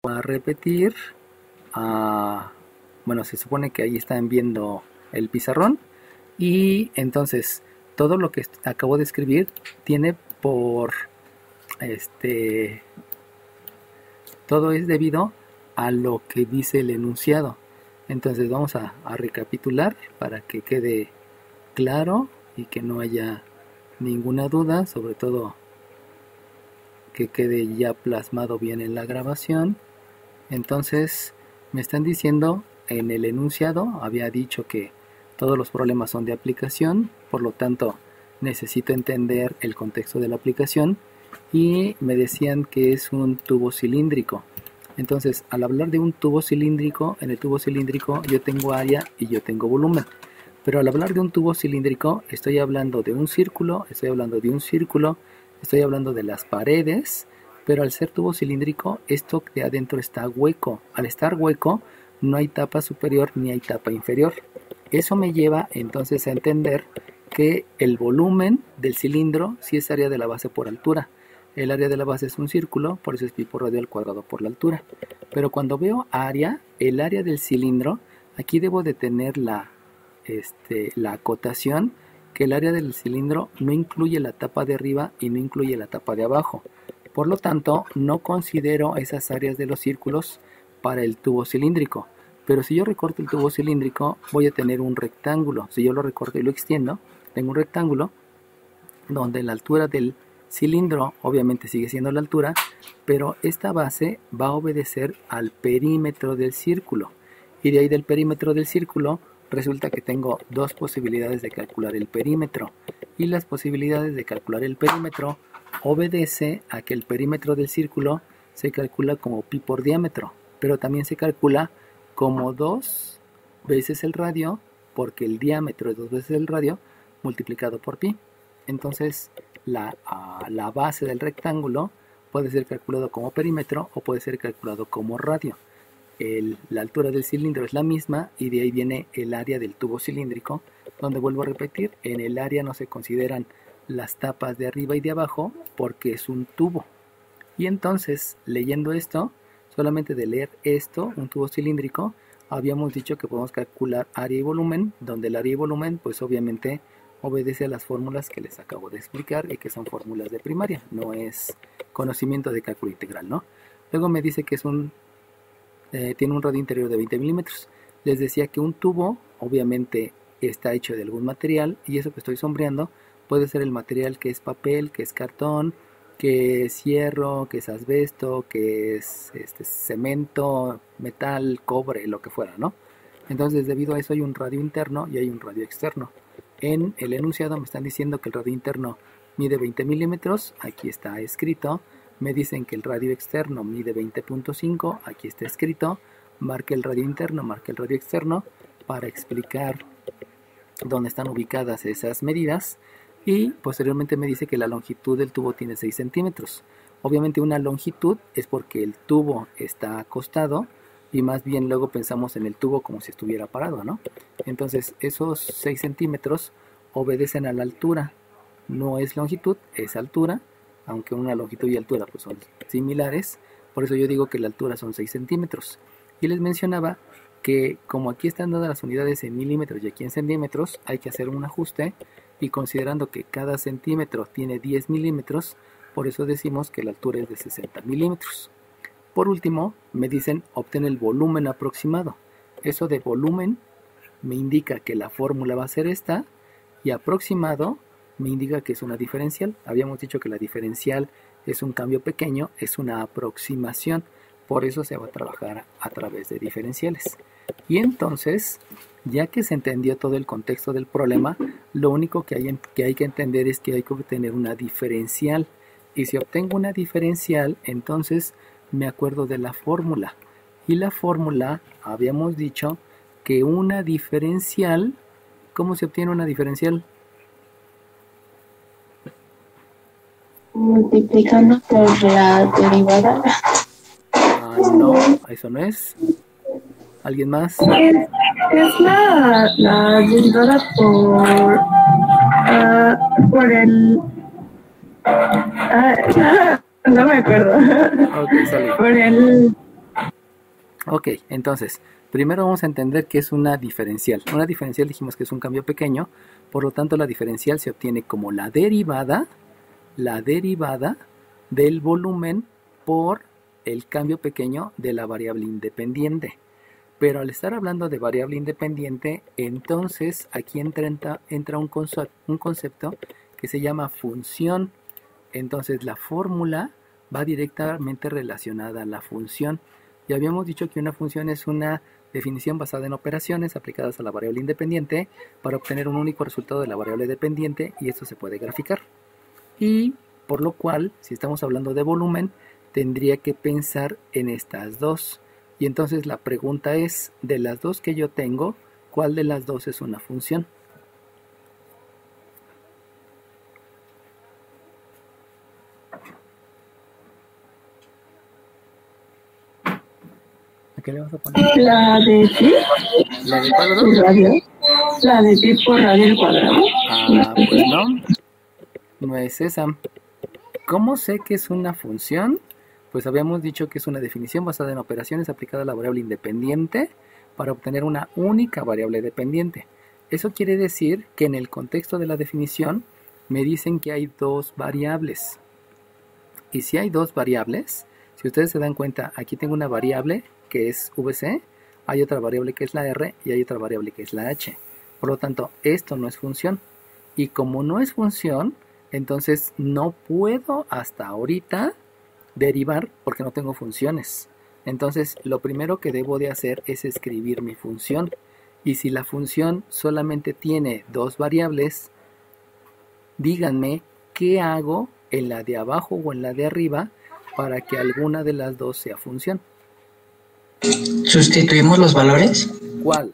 a repetir. Bueno, se supone que ahí están viendo el pizarrón. Y entonces, todo lo que acabo de escribir tiene por... todo es debido a lo que dice el enunciado. Entonces vamos a recapitular para que quede claro y que no haya ninguna duda, sobre todo que quede ya plasmado bien en la grabación. Entonces me están diciendo en el enunciado, había dicho que todos los problemas son de aplicación, por lo tanto necesito entender el contexto de la aplicación, y me decían que es un tubo cilíndrico. Entonces, al hablar de un tubo cilíndrico, en el tubo cilíndrico yo tengo área y yo tengo volumen. Pero al hablar de un tubo cilíndrico, estoy hablando de un círculo, estoy hablando de un círculo, estoy hablando de las paredes, pero al ser tubo cilíndrico, esto de adentro está hueco. Al estar hueco, no hay tapa superior ni hay tapa inferior. Eso me lleva entonces a entender que el volumen del cilindro sí es área de la base por altura. El área de la base es un círculo, por eso es pi por radio al cuadrado por la altura. Pero cuando veo área, el área del cilindro, aquí debo de tener la acotación que el área del cilindro no incluye la tapa de arriba y no incluye la tapa de abajo. Por lo tanto, no considero esas áreas de los círculos para el tubo cilíndrico. Pero si yo recorto el tubo cilíndrico, voy a tener un rectángulo. Si yo lo recorto y lo extiendo, tengo un rectángulo donde la altura del cilindro obviamente sigue siendo la altura, pero esta base va a obedecer al perímetro del círculo. Y de ahí del perímetro del círculo resulta que tengo dos posibilidades de calcular el perímetro. Y las posibilidades de calcular el perímetro obedece a que el perímetro del círculo se calcula como pi por diámetro, pero también se calcula como 2 veces el radio, porque el diámetro es 2 veces el radio multiplicado por pi. Entonces la base del rectángulo puede ser calculado como perímetro o puede ser calculado como radio. La altura del cilindro es la misma y de ahí viene el área del tubo cilíndrico, donde vuelvo a repetir, en el área no se consideran las tapas de arriba y de abajo porque es un tubo. Y entonces, leyendo esto, solamente de leer esto, un tubo cilíndrico, habíamos dicho que podemos calcular área y volumen, donde el área y volumen pues obviamente obedece a las fórmulas que les acabo de explicar y que son fórmulas de primaria, no es conocimiento de cálculo integral, ¿no? Luego me dice que es tiene un radio interior de 20 milímetros. Les decía que un tubo obviamente está hecho de algún material, y eso que estoy sombreando puede ser el material que es papel, que es cartón, que es hierro, que es asbesto, que es cemento, metal, cobre, lo que fuera, ¿no? Entonces, debido a eso hay un radio interno y hay un radio externo. En el enunciado me están diciendo que el radio interno mide 20 milímetros, aquí está escrito. Me dicen que el radio externo mide 20.5, aquí está escrito. Marque el radio interno, marque el radio externo para explicar dónde están ubicadas esas medidas. Y posteriormente me dice que la longitud del tubo tiene 6 centímetros. Obviamente una longitud es porque el tubo está acostado, y más bien luego pensamos en el tubo como si estuviera parado, ¿no? Entonces esos 6 centímetros obedecen a la altura. No es longitud, es altura, aunque una longitud y altura pues son similares. Por eso yo digo que la altura son 6 centímetros. Y les mencionaba que como aquí están dadas las unidades en milímetros y aquí en centímetros, hay que hacer un ajuste, y considerando que cada centímetro tiene 10 milímetros, por eso decimos que la altura es de 60 milímetros. Por último, me dicen obtén el volumen aproximado. Eso de volumen me indica que la fórmula va a ser esta, y aproximado me indica que es una diferencial. Habíamos dicho que la diferencial es un cambio pequeño, es una aproximación, por eso se va a trabajar a través de diferenciales. Y entonces, ya que se entendió todo el contexto del problema, lo único que hay que entender es que hay que obtener una diferencial. Y si obtengo una diferencial, entonces me acuerdo de la fórmula. Y la fórmula, habíamos dicho que una diferencial, ¿cómo se obtiene una diferencial? Multiplicando por la derivada. No, eso no es. ¿Alguien más? Es la derivada por el... no me acuerdo. Ok, sale. Por el... Ok, entonces, primero vamos a entender qué es una diferencial. Una diferencial dijimos que es un cambio pequeño, por lo tanto la diferencial se obtiene como la derivada del volumen por el cambio pequeño de la variable independiente. Pero al estar hablando de variable independiente, entonces aquí entra un concepto que se llama función. Entonces la fórmula va directamente relacionada a la función. Ya habíamos dicho que una función es una definición basada en operaciones aplicadas a la variable independiente para obtener un único resultado de la variable dependiente, y esto se puede graficar. Y por lo cual, si estamos hablando de volumen, tendría que pensar en estas dos. Y entonces la pregunta es, de las dos que yo tengo, ¿cuál de las dos es una función? ¿A qué le vas a poner? La de pi ¿La de cuál por dos? radio. La de pi por radio al cuadrado. Ah, pues no es esa. ¿Cómo sé que es una función? Pues habíamos dicho que es una definición basada en operaciones aplicada a la variable independiente para obtener una única variable dependiente. Eso quiere decir que en el contexto de la definición me dicen que hay dos variables. Y si hay dos variables, si ustedes se dan cuenta, aquí tengo una variable que es VC, hay otra variable que es la R y hay otra variable que es la H. Por lo tanto, esto no es función. Y como no es función, entonces no puedo hasta ahorita derivar porque no tengo funciones. Entonces lo primero que debo de hacer es escribir mi función. Y si la función solamente tiene dos variables, díganme qué hago en la de abajo o en la de arriba para que alguna de las dos sea función. ¿Sustituimos los valores? ¿Cuál?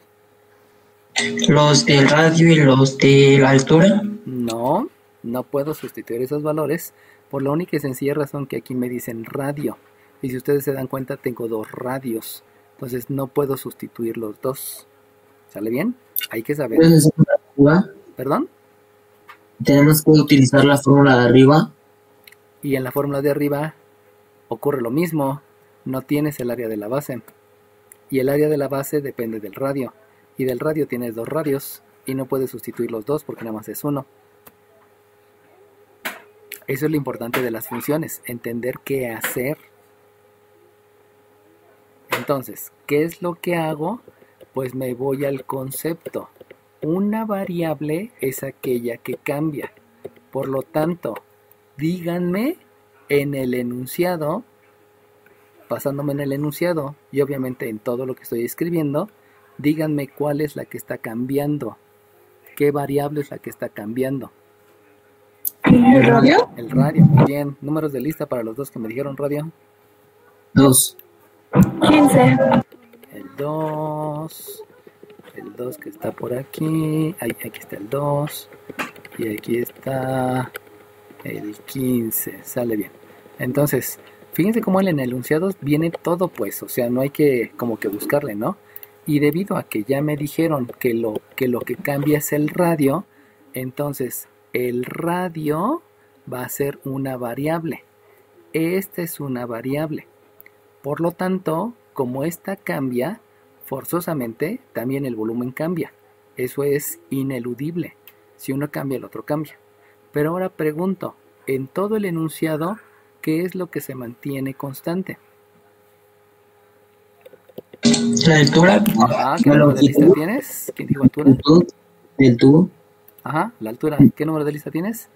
¿Los del radio y los de la altura? No puedo sustituir esos valores por la única y sencilla razón que aquí me dicen radio. Y si ustedes se dan cuenta, tengo dos radios. Entonces no puedo sustituir los dos. ¿Sale bien? Hay que saber. ¿Puedes hacer una arriba? ¿Perdón? Tenemos que utilizar la fórmula de arriba. Y en la fórmula de arriba ocurre lo mismo. No tienes el área de la base. Y el área de la base depende del radio. Y del radio tienes dos radios. Y no puedes sustituir los dos porque nada más es uno. Eso es lo importante de las funciones. Entender qué hacer. Entonces, ¿qué es lo que hago? Pues me voy al concepto. Una variable es aquella que cambia. Por lo tanto, díganme en el enunciado, basándome en el enunciado y obviamente en todo lo que estoy escribiendo, díganme cuál es la que está cambiando. ¿Qué variable es la que está cambiando? ¿El radio? El radio, muy bien. Números de lista para los dos que me dijeron radio. 2. 15. El 2. El 2 que está por aquí. Aquí está el 2. Y aquí está el 15. Sale bien. Entonces, fíjense cómo en el enunciado viene todo, pues. O sea, no hay que como que buscarle, ¿no? Y debido a que ya me dijeron que lo que cambia es el radio, entonces el radio va a ser una variable. Esta es una variable. Por lo tanto, como esta cambia, forzosamente también el volumen cambia. Eso es ineludible. Si uno cambia, el otro cambia. Pero ahora pregunto, en todo el enunciado, ¿qué es lo que se mantiene constante? La altura. Ajá, ¿qué número de lista tienes? ¿Quién dijo altura? Del tubo. Ajá, la altura. ¿Qué número de lista tienes?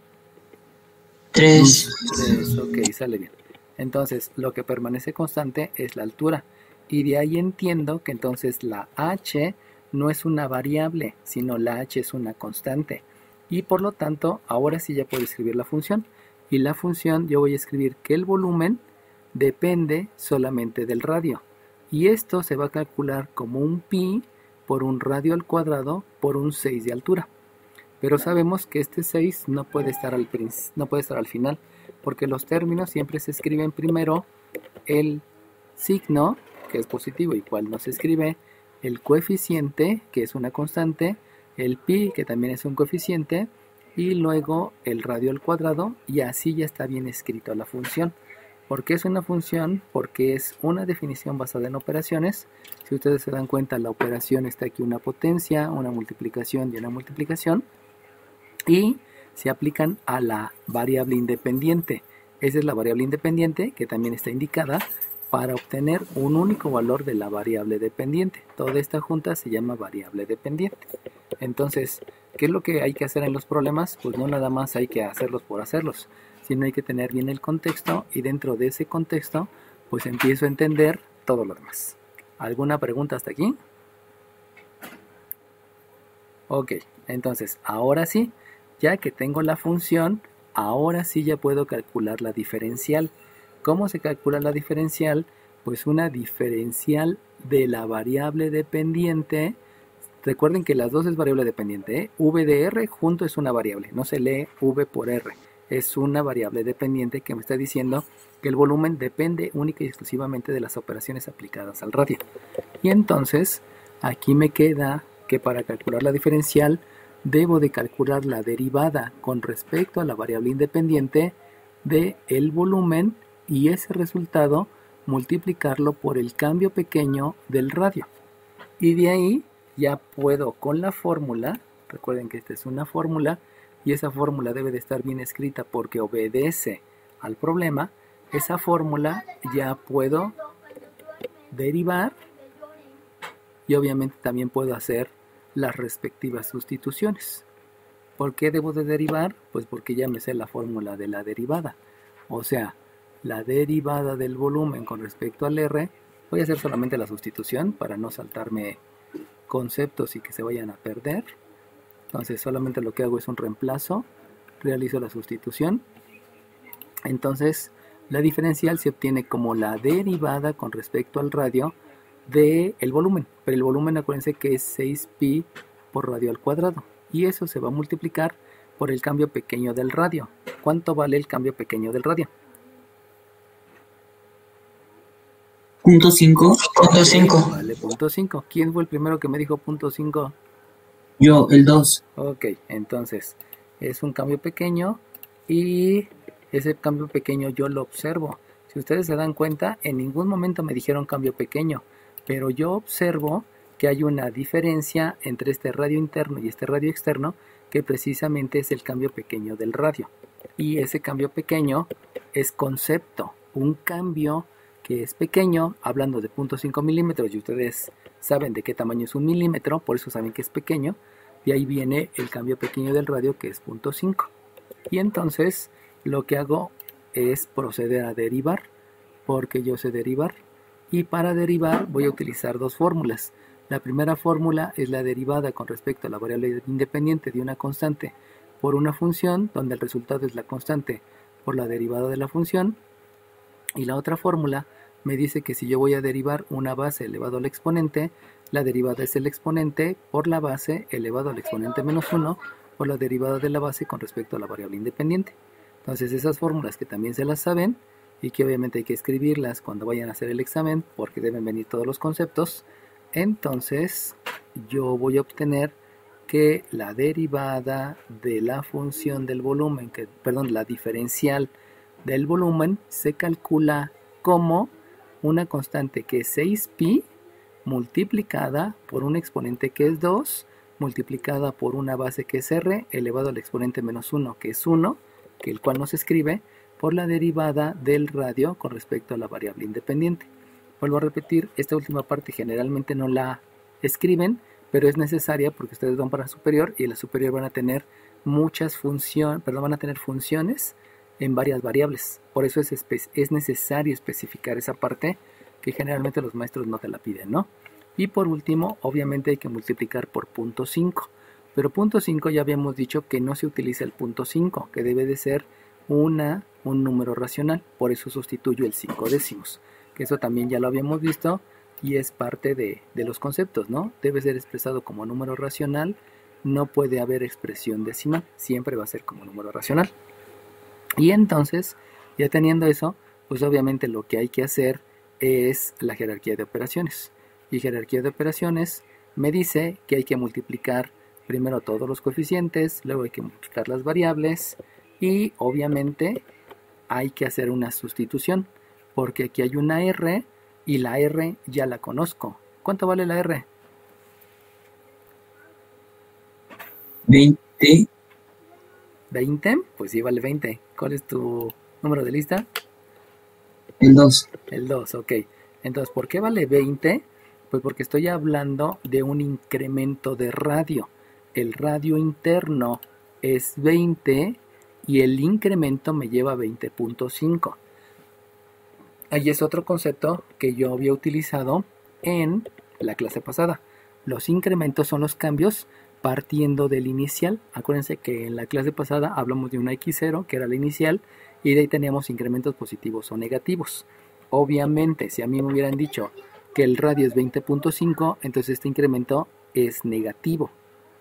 3. 3, ok, sale bien. Entonces, lo que permanece constante es la altura. Y de ahí entiendo que entonces la h no es una variable, sino la h es una constante. Y por lo tanto, ahora sí ya puedo escribir la función. Y la función yo voy a escribir que el volumen depende solamente del radio. Y esto se va a calcular como un pi por un radio al cuadrado por un 6 de altura. Pero sabemos que este 6 no puede estar al final, porque los términos siempre se escriben primero el signo, que es positivo y cual no se escribe, el coeficiente, que es una constante, el pi, que también es un coeficiente, y luego el radio al cuadrado, y así ya está bien escrito la función. ¿Por qué es una función? Porque es una definición basada en operaciones. Si ustedes se dan cuenta, la operación está aquí una potencia, una multiplicación y una multiplicación. Y se aplican a la variable independiente. Esa es la variable independiente que también está indicada para obtener un único valor de la variable dependiente. Toda esta junta se llama variable dependiente. Entonces, ¿qué es lo que hay que hacer en los problemas? Pues no nada más hay que hacerlos por hacerlos, sino hay que tener bien el contexto y dentro de ese contexto, pues empiezo a entender todo lo demás. ¿Alguna pregunta hasta aquí? Ok, entonces, ahora sí, ya que tengo la función, ahora sí ya puedo calcular la diferencial. ¿Cómo se calcula la diferencial? Pues una diferencial de la variable dependiente. Recuerden que las dos es variable dependiente, ¿eh? V de R junto es una variable, no se lee V por R. Es una variable dependiente que me está diciendo que el volumen depende única y exclusivamente de las operaciones aplicadas al radio. Y entonces, aquí me queda que para calcular la diferencial, debo de calcular la derivada con respecto a la variable independiente de el volumen y ese resultado multiplicarlo por el cambio pequeño del radio. Y de ahí ya puedo con la fórmula, recuerden que esta es una fórmula y esa fórmula debe de estar bien escrita porque obedece al problema, esa fórmula ya puedo derivar y obviamente también puedo hacer las respectivas sustituciones. ¿Por qué debo de derivar? Pues porque ya me sé la fórmula de la derivada. O sea, la derivada del volumen con respecto al R, voy a hacer solamente la sustitución para no saltarme conceptos y que se vayan a perder. Entonces solamente lo que hago es un reemplazo, realizo la sustitución. Entonces la diferencial se obtiene como la derivada con respecto al radio del volumen. Pero el volumen, acuérdense que es 6pi por radio al cuadrado. Y eso se va a multiplicar por el cambio pequeño del radio. ¿Cuánto vale el cambio pequeño del radio? 0.5. Vale, 0.5. ¿Quién fue el primero que me dijo 0.5? Yo, el 2. Ok, entonces es un cambio pequeño y ese cambio pequeño yo lo observo. Si ustedes se dan cuenta, en ningún momento me dijeron cambio pequeño, pero yo observo que hay una diferencia entre este radio interno y este radio externo, que precisamente es el cambio pequeño del radio. Y ese cambio pequeño es concepto, un cambio que es pequeño, hablando de 0.5 milímetros, y ustedes saben de qué tamaño es un milímetro, por eso saben que es pequeño, y ahí viene el cambio pequeño del radio, que es 0.5. Y entonces lo que hago es proceder a derivar, porque yo sé derivar, y para derivar voy a utilizar dos fórmulas. La primera fórmula es la derivada con respecto a la variable independiente de una constante por una función, donde el resultado es la constante por la derivada de la función. Y la otra fórmula me dice que si yo voy a derivar una base elevado al exponente, la derivada es el exponente por la base elevado al exponente menos 1 por la derivada de la base con respecto a la variable independiente. Entonces esas fórmulas que también se las saben y que obviamente hay que escribirlas cuando vayan a hacer el examen porque deben venir todos los conceptos, entonces yo voy a obtener que la derivada de la función del volumen, la diferencial del volumen se calcula como una constante que es 6pi multiplicada por un exponente que es 2 multiplicada por una base que es r elevado al exponente menos 1 que es 1, que el cual no se escribe, por la derivada del radio con respecto a la variable independiente. Vuelvo a repetir, esta última parte generalmente no la escriben, pero es necesaria porque ustedes van para superior y en la superior van a tener funciones en varias variables. Por eso es necesario especificar esa parte que generalmente los maestros no te la piden, ¿no? Y por último, obviamente hay que multiplicar por 0.5. Pero 0.5 ya habíamos dicho que no se utiliza el 0.5, que debe de ser un número racional. Por eso sustituyo el 5 décimos. Que eso también ya lo habíamos visto y es parte de los conceptos, ¿no? Debe ser expresado como número racional. No puede haber expresión decimal. Siempre va a ser como número racional. Y entonces, ya teniendo eso, pues obviamente lo que hay que hacer es la jerarquía de operaciones. Y jerarquía de operaciones me dice que hay que multiplicar primero todos los coeficientes, luego hay que multiplicar las variables y obviamente hay que hacer una sustitución. porque aquí hay una R y la R ya la conozco. ¿Cuánto vale la R? 20. ¿20? Pues sí, vale 20. ¿Cuál es tu número de lista? El 2. El 2, ok. Entonces, ¿por qué vale 20? Pues porque estoy hablando de un incremento de radio. El radio interno es 20 y el incremento me lleva a 20.5. Ahí es otro concepto que yo había utilizado en la clase pasada. Los incrementos son los cambios partiendo del inicial. Acuérdense que en la clase pasada hablamos de una X0, que era la inicial, y de ahí teníamos incrementos positivos o negativos. Obviamente, si a mí me hubieran dicho que el radio es 20.5, entonces este incremento es negativo.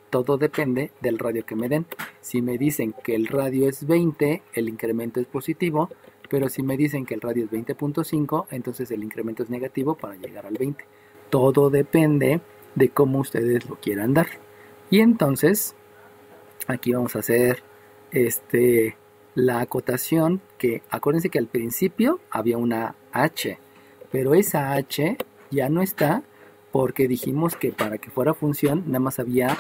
Todo depende del radio que me den. Si me dicen que el radio es 20, el incremento es positivo, pero si me dicen que el radio es 20.5, entonces el incremento es negativo para llegar al 20. Todo depende de cómo ustedes lo quieran dar. Y entonces, aquí vamos a hacer la acotación, que acuérdense que al principio había una H, pero esa H ya no está porque dijimos que para que fuera función nada más había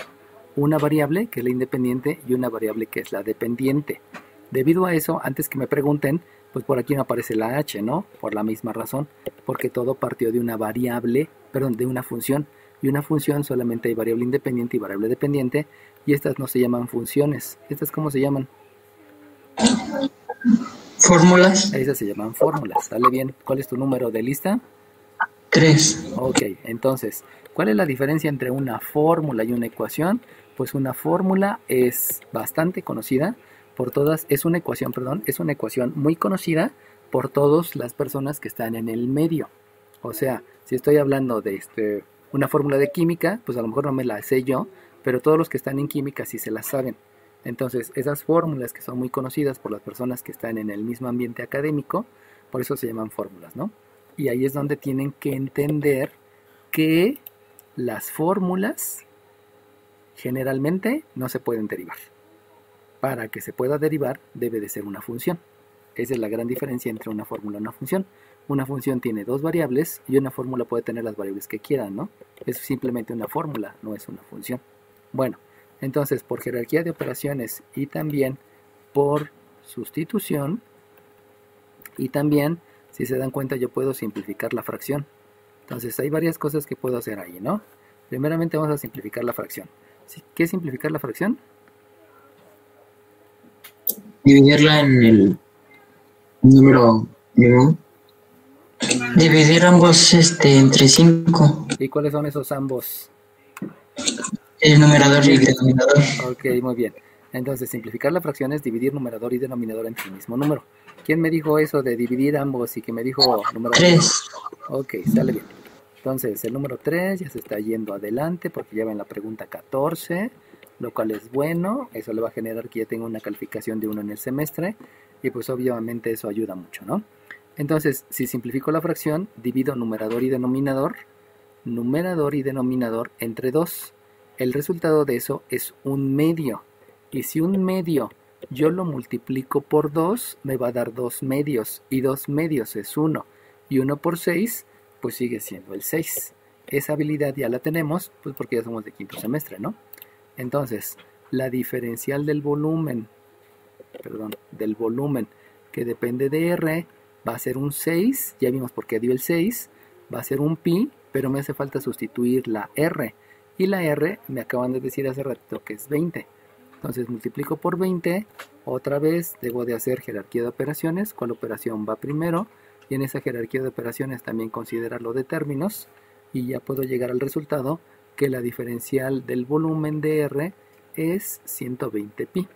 una variable que es la independiente y una variable que es la dependiente. Debido a eso, antes que me pregunten, pues por aquí no aparece la H, ¿no? Por la misma razón, porque todo partió de una variable, perdón, de una función. Y una función solamente hay variable independiente y variable dependiente, y estas no se llaman funciones. ¿Estas cómo se llaman? Fórmulas. Esas se llaman fórmulas. ¿Sale bien? ¿Cuál es tu número de lista? 3. Ok, entonces, ¿cuál es la diferencia entre una fórmula y una ecuación? Pues una fórmula es bastante conocida por todas, es una ecuación muy conocida por todas las personas que están en el medio. O sea, si estoy hablando de una fórmula de química, pues a lo mejor no me la sé yo, pero todos los que están en química sí se la saben. Entonces, esas fórmulas que son muy conocidas por las personas que están en el mismo ambiente académico, por eso se llaman fórmulas, ¿no? Y ahí es donde tienen que entender que las fórmulas generalmente no se pueden derivar. Para que se pueda derivar debe de ser una función. Esa es la gran diferencia entre una fórmula y una función. Una función tiene dos variables y una fórmula puede tener las variables que quieran, ¿no? Es simplemente una fórmula, no es una función. Bueno, entonces por jerarquía de operaciones y también por sustitución y también, si se dan cuenta, yo puedo simplificar la fracción. Entonces hay varias cosas que puedo hacer ahí, ¿no? Primeramente vamos a simplificar la fracción. ¿Qué es simplificar la fracción? Dividirla en el número mismo. Dividir ambos entre 5. ¿Y cuáles son esos ambos? El numerador y el denominador. Ok, muy bien. Entonces, simplificar la fracción es dividir numerador y denominador entre el mismo número. ¿Quién me dijo eso de dividir ambos y que me dijo numerador? 3. Ok, sale bien. Entonces, el número 3 ya se está yendo adelante porque ya va en la pregunta 14, lo cual es bueno. Eso le va a generar que ya tenga una calificación de 1 en el semestre y pues obviamente eso ayuda mucho, ¿no? Entonces, si simplifico la fracción, divido numerador y denominador entre 2. El resultado de eso es un medio. Y si un medio yo lo multiplico por 2, me va a dar 2 medios. Y 2 medios es 1. Y 1 por 6, pues sigue siendo el 6. Esa habilidad ya la tenemos, pues porque ya somos de quinto semestre, ¿no? Entonces, la diferencial del volumen que depende de R, va a ser un 6, ya vimos por qué dio el 6, va a ser un pi, pero me hace falta sustituir la R. Y la R me acaban de decir hace ratito que es 20. Entonces multiplico por 20, otra vez debo de hacer jerarquía de operaciones, cuál operación va primero, y en esa jerarquía de operaciones también considerar lo de términos, y ya puedo llegar al resultado que la diferencial del volumen de R es 120 pi.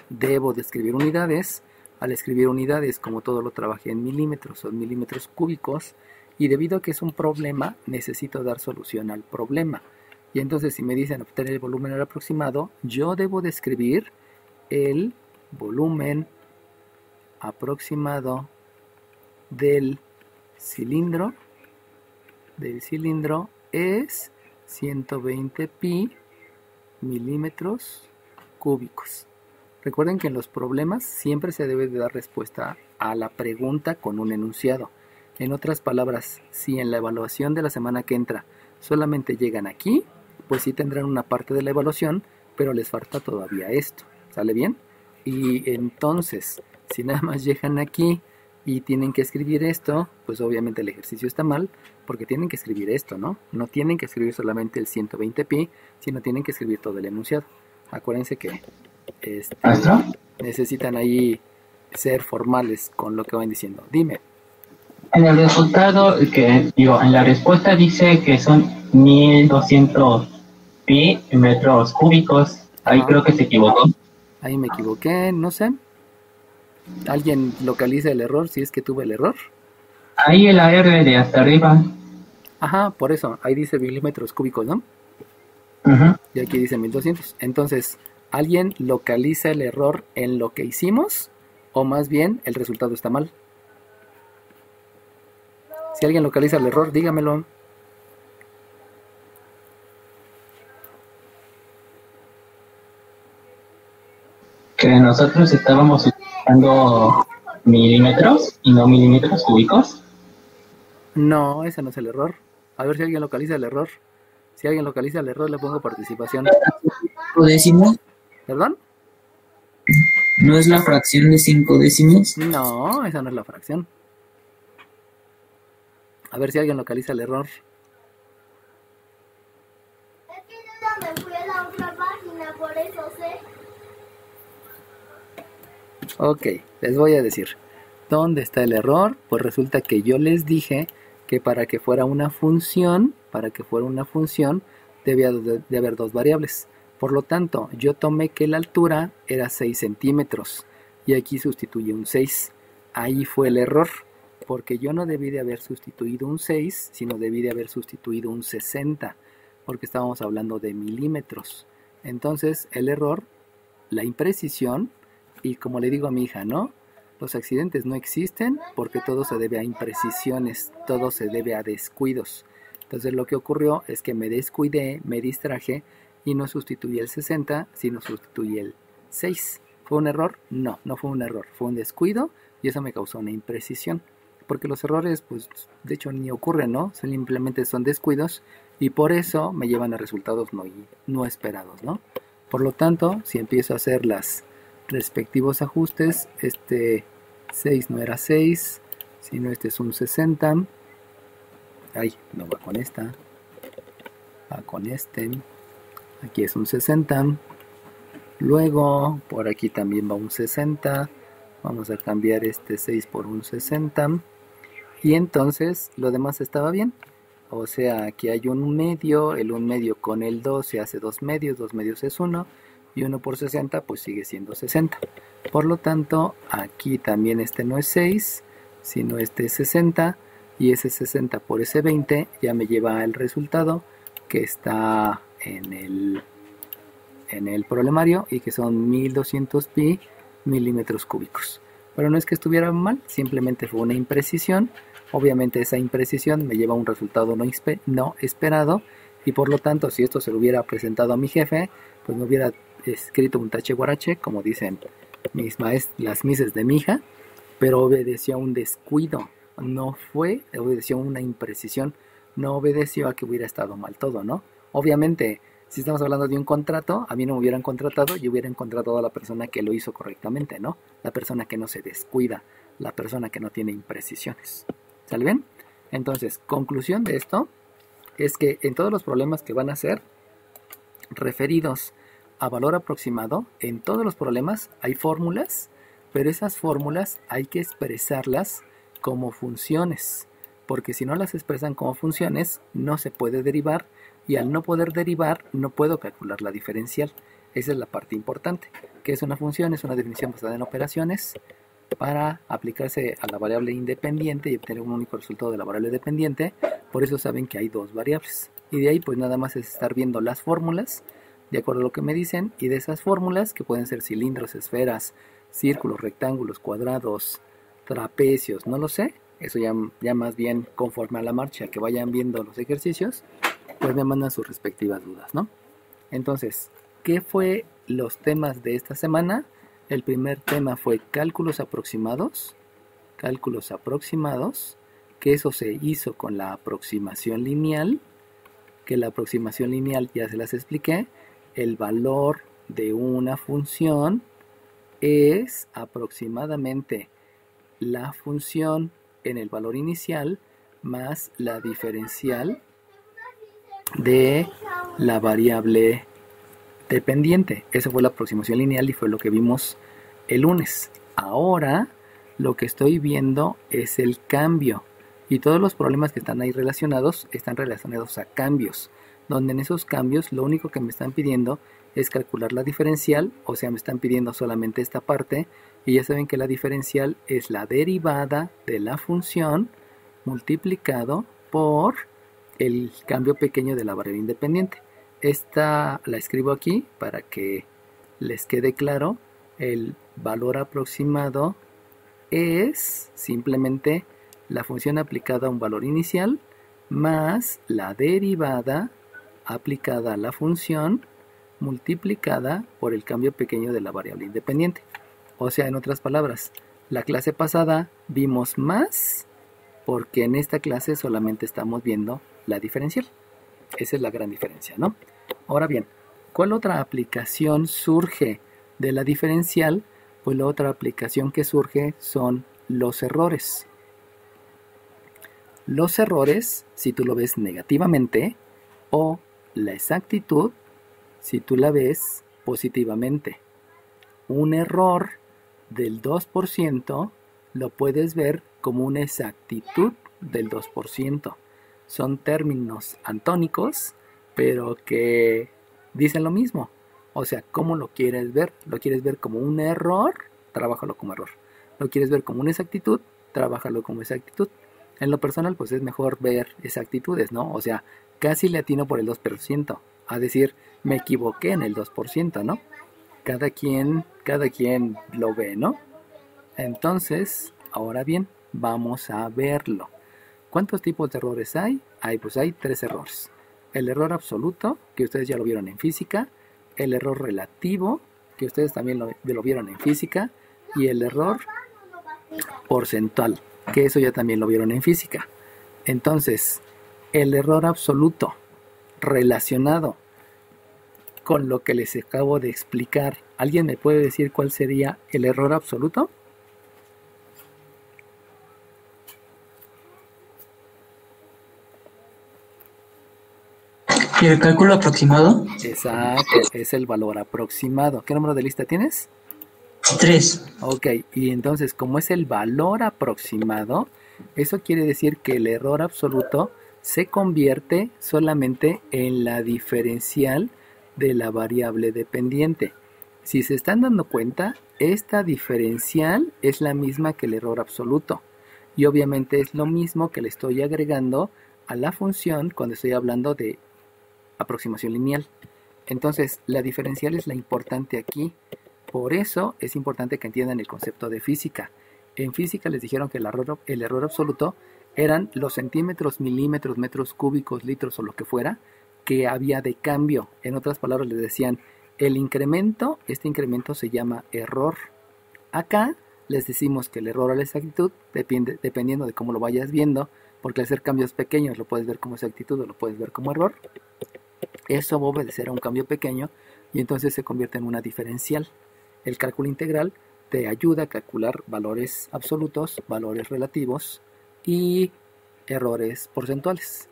Debo de escribir unidades. Al escribir unidades, como todo lo trabajé en milímetros, son milímetros cúbicos, y debido a que es un problema, necesito dar solución al problema. Y entonces si me dicen obtener el volumen aproximado, yo debo de escribir el volumen aproximado del cilindro es 120 pi milímetros cúbicos. Recuerden que en los problemas siempre se debe de dar respuesta a la pregunta con un enunciado. En otras palabras, si en la evaluación de la semana que entra solamente llegan aquí, pues sí tendrán una parte de la evaluación, pero les falta todavía esto. ¿Sale bien? Y entonces, si nada más llegan aquí y tienen que escribir esto, pues obviamente el ejercicio está mal, porque tienen que escribir esto, ¿no? No tienen que escribir solamente el 120pi, sino tienen que escribir todo el enunciado. Acuérdense que ¿Maestro? necesitan ahí ser formales con lo que van diciendo. Dime. En el resultado, en la respuesta dice que son 1200 pi metros cúbicos. Ahí Ajá. creo que se equivocó. Ahí me equivoqué, no sé. ¿Alguien localiza el error si es que tuve el error? Ahí en la R de hasta arriba. Ajá, por eso, ahí dice milímetros cúbicos, ¿no? Ujú. Y aquí dice 1200. Entonces, ¿alguien localiza el error en lo que hicimos? O más bien, el resultado está mal. Si alguien localiza el error, dígamelo. Que nosotros estábamos utilizando milímetros y no milímetros cúbicos. No, ese no es el error. A ver si alguien localiza el error. Si alguien localiza el error, le pongo participación. ¿5 décimos? ¿Perdón? ¿No es la fracción de 5 décimos? No, esa no es la fracción. A ver si alguien localiza el error. Es que yo ya me fui a la otra página, por eso sé. Ok, les voy a decir. ¿Dónde está el error? Pues resulta que yo les dije que para que fuera una función, debía de haber dos variables. Por lo tanto, yo tomé que la altura era 6 centímetros y aquí sustituye un 6. Ahí fue el error, porque yo no debí de haber sustituido un 6, sino debí de haber sustituido un 60, porque estábamos hablando de milímetros. Entonces, el error, la imprecisión, y como le digo a mi hija, ¿no? Los accidentes no existen porque todo se debe a imprecisiones, todo se debe a descuidos. Entonces lo que ocurrió es que me descuidé, me distraje y no sustituí el 60, sino sustituí el 6. ¿Fue un error? No, no fue un error, fue un descuido y eso me causó una imprecisión. Porque los errores, pues, de hecho ni ocurren, ¿no? Simplemente son descuidos y por eso me llevan a resultados no esperados, ¿no? Por lo tanto, si empiezo a hacer los respectivos ajustes, 6 no era 6, sino este es un 60. Ay, no va con esta. Va con este. Aquí es un 60. Luego, por aquí también va un 60. Vamos a cambiar este 6 por un 60. Y entonces lo demás estaba bien. O sea, aquí hay un medio. El 1 medio con el 2 se hace 2 medios. 2 medios es 1. Y 1 por 60 pues sigue siendo 60. Por lo tanto, aquí también este no es 6, sino este es 60. Y ese 60 por ese 20 ya me lleva al resultado que está en el problemario y que son 1200 pi milímetros cúbicos. Pero no es que estuviera mal, simplemente fue una imprecisión. Obviamente esa imprecisión me lleva a un resultado no esperado y por lo tanto si esto se lo hubiera presentado a mi jefe, pues me hubiera escrito un tache guarache, como dicen las mises de mi hija, pero obedeció a un descuido, obedeció a una imprecisión, no obedeció a que hubiera estado mal todo, ¿no? Obviamente, si estamos hablando de un contrato, a mí no me hubieran contratado, yo hubiera contratado a la persona que lo hizo correctamente, ¿no? La persona que no se descuida, la persona que no tiene imprecisiones. ¿Sale bien? Entonces, conclusión de esto es que en todos los problemas que van a ser referidos a valor aproximado, en todos los problemas hay fórmulas, pero esas fórmulas hay que expresarlas como funciones, porque si no las expresan como funciones, no se puede derivar, y al no poder derivar, no puedo calcular la diferencial. Esa es la parte importante, que es una función, es una definición basada en operaciones, para aplicarse a la variable independiente y obtener un único resultado de la variable dependiente. Por eso saben que hay dos variables, y de ahí pues nada más es estar viendo las fórmulas, de acuerdo a lo que me dicen, y de esas fórmulas, que pueden ser cilindros, esferas, círculos, rectángulos, cuadrados, trapecios, no lo sé, eso ya más bien conforme a la marcha que vayan viendo los ejercicios, pues me mandan sus respectivas dudas, ¿no? Entonces, ¿qué fue los temas de esta semana? El primer tema fue cálculos aproximados, que eso se hizo con la aproximación lineal, que la aproximación lineal ya se las expliqué. El valor de una función es aproximadamente la función en el valor inicial más la diferencial de la variable dependiente. Eso fue la aproximación lineal y fue lo que vimos el lunes. Ahora lo que estoy viendo es el cambio, y todos los problemas que están ahí relacionados están relacionados a cambios, donde en esos cambios lo único que me están pidiendo es calcular la diferencial, o sea, me están pidiendo solamente esta parte, y ya saben que la diferencial es la derivada de la función multiplicado por el cambio pequeño de la variable independiente. Esta la escribo aquí para que les quede claro. El valor aproximado es simplemente la función aplicada a un valor inicial más la derivada aplicada a la función multiplicada por el cambio pequeño de la variable independiente. O sea, en otras palabras, la clase pasada vimos más porque en esta clase solamente estamos viendo la diferencial. Esa es la gran diferencia, ¿no? Ahora bien, ¿cuál otra aplicación surge de la diferencial? Pues la otra aplicación que surge son los errores. Los errores, si tú lo ves negativamente, o la exactitud, si tú la ves positivamente. Un error del 2% lo puedes ver como una exactitud del 2%. Son términos antónicos, pero que dicen lo mismo. O sea, ¿cómo lo quieres ver? ¿Lo quieres ver como un error? Trabájalo como error. ¿Lo quieres ver como una exactitud? Trabájalo como exactitud. En lo personal, pues es mejor ver exactitudes, ¿no? O sea, casi le atino por el 2%. A decir, me equivoqué en el 2%, ¿no? Cada quien lo ve, ¿no? Entonces, ahora bien, vamos a verlo. ¿Cuántos tipos de errores hay? Pues hay 3 errores. El error absoluto, que ustedes ya lo vieron en física. El error relativo, que ustedes también lo vieron en física. Y el error porcentual, que eso ya también lo vieron en física. Entonces, el error absoluto relacionado con lo que les acabo de explicar, ¿alguien me puede decir cuál sería el error absoluto? ¿Y el cálculo aproximado? Exacto, es el valor aproximado. ¿Qué número de lista tienes? 3. Ok, y entonces como es el valor aproximado, eso quiere decir que el error absoluto se convierte solamente en la diferencial de la variable dependiente. Si se están dando cuenta, esta diferencial es la misma que el error absoluto. Y obviamente es lo mismo que le estoy agregando a la función cuando estoy hablando de aproximación lineal. Entonces, la diferencial es la importante aquí. Por eso es importante que entiendan el concepto de física. En física les dijeron que el error absoluto eran los centímetros, milímetros, metros cúbicos, litros o lo que fuera que había de cambio. En otras palabras les decían el incremento, este incremento se llama error. Acá les decimos que el error a la exactitud dependiendo de cómo lo vayas viendo, porque al hacer cambios pequeños lo puedes ver como exactitud o lo puedes ver como error. Eso va a obedecer a un cambio pequeño y entonces se convierte en una diferencial. El cálculo integral te ayuda a calcular valores absolutos, valores relativos y errores porcentuales.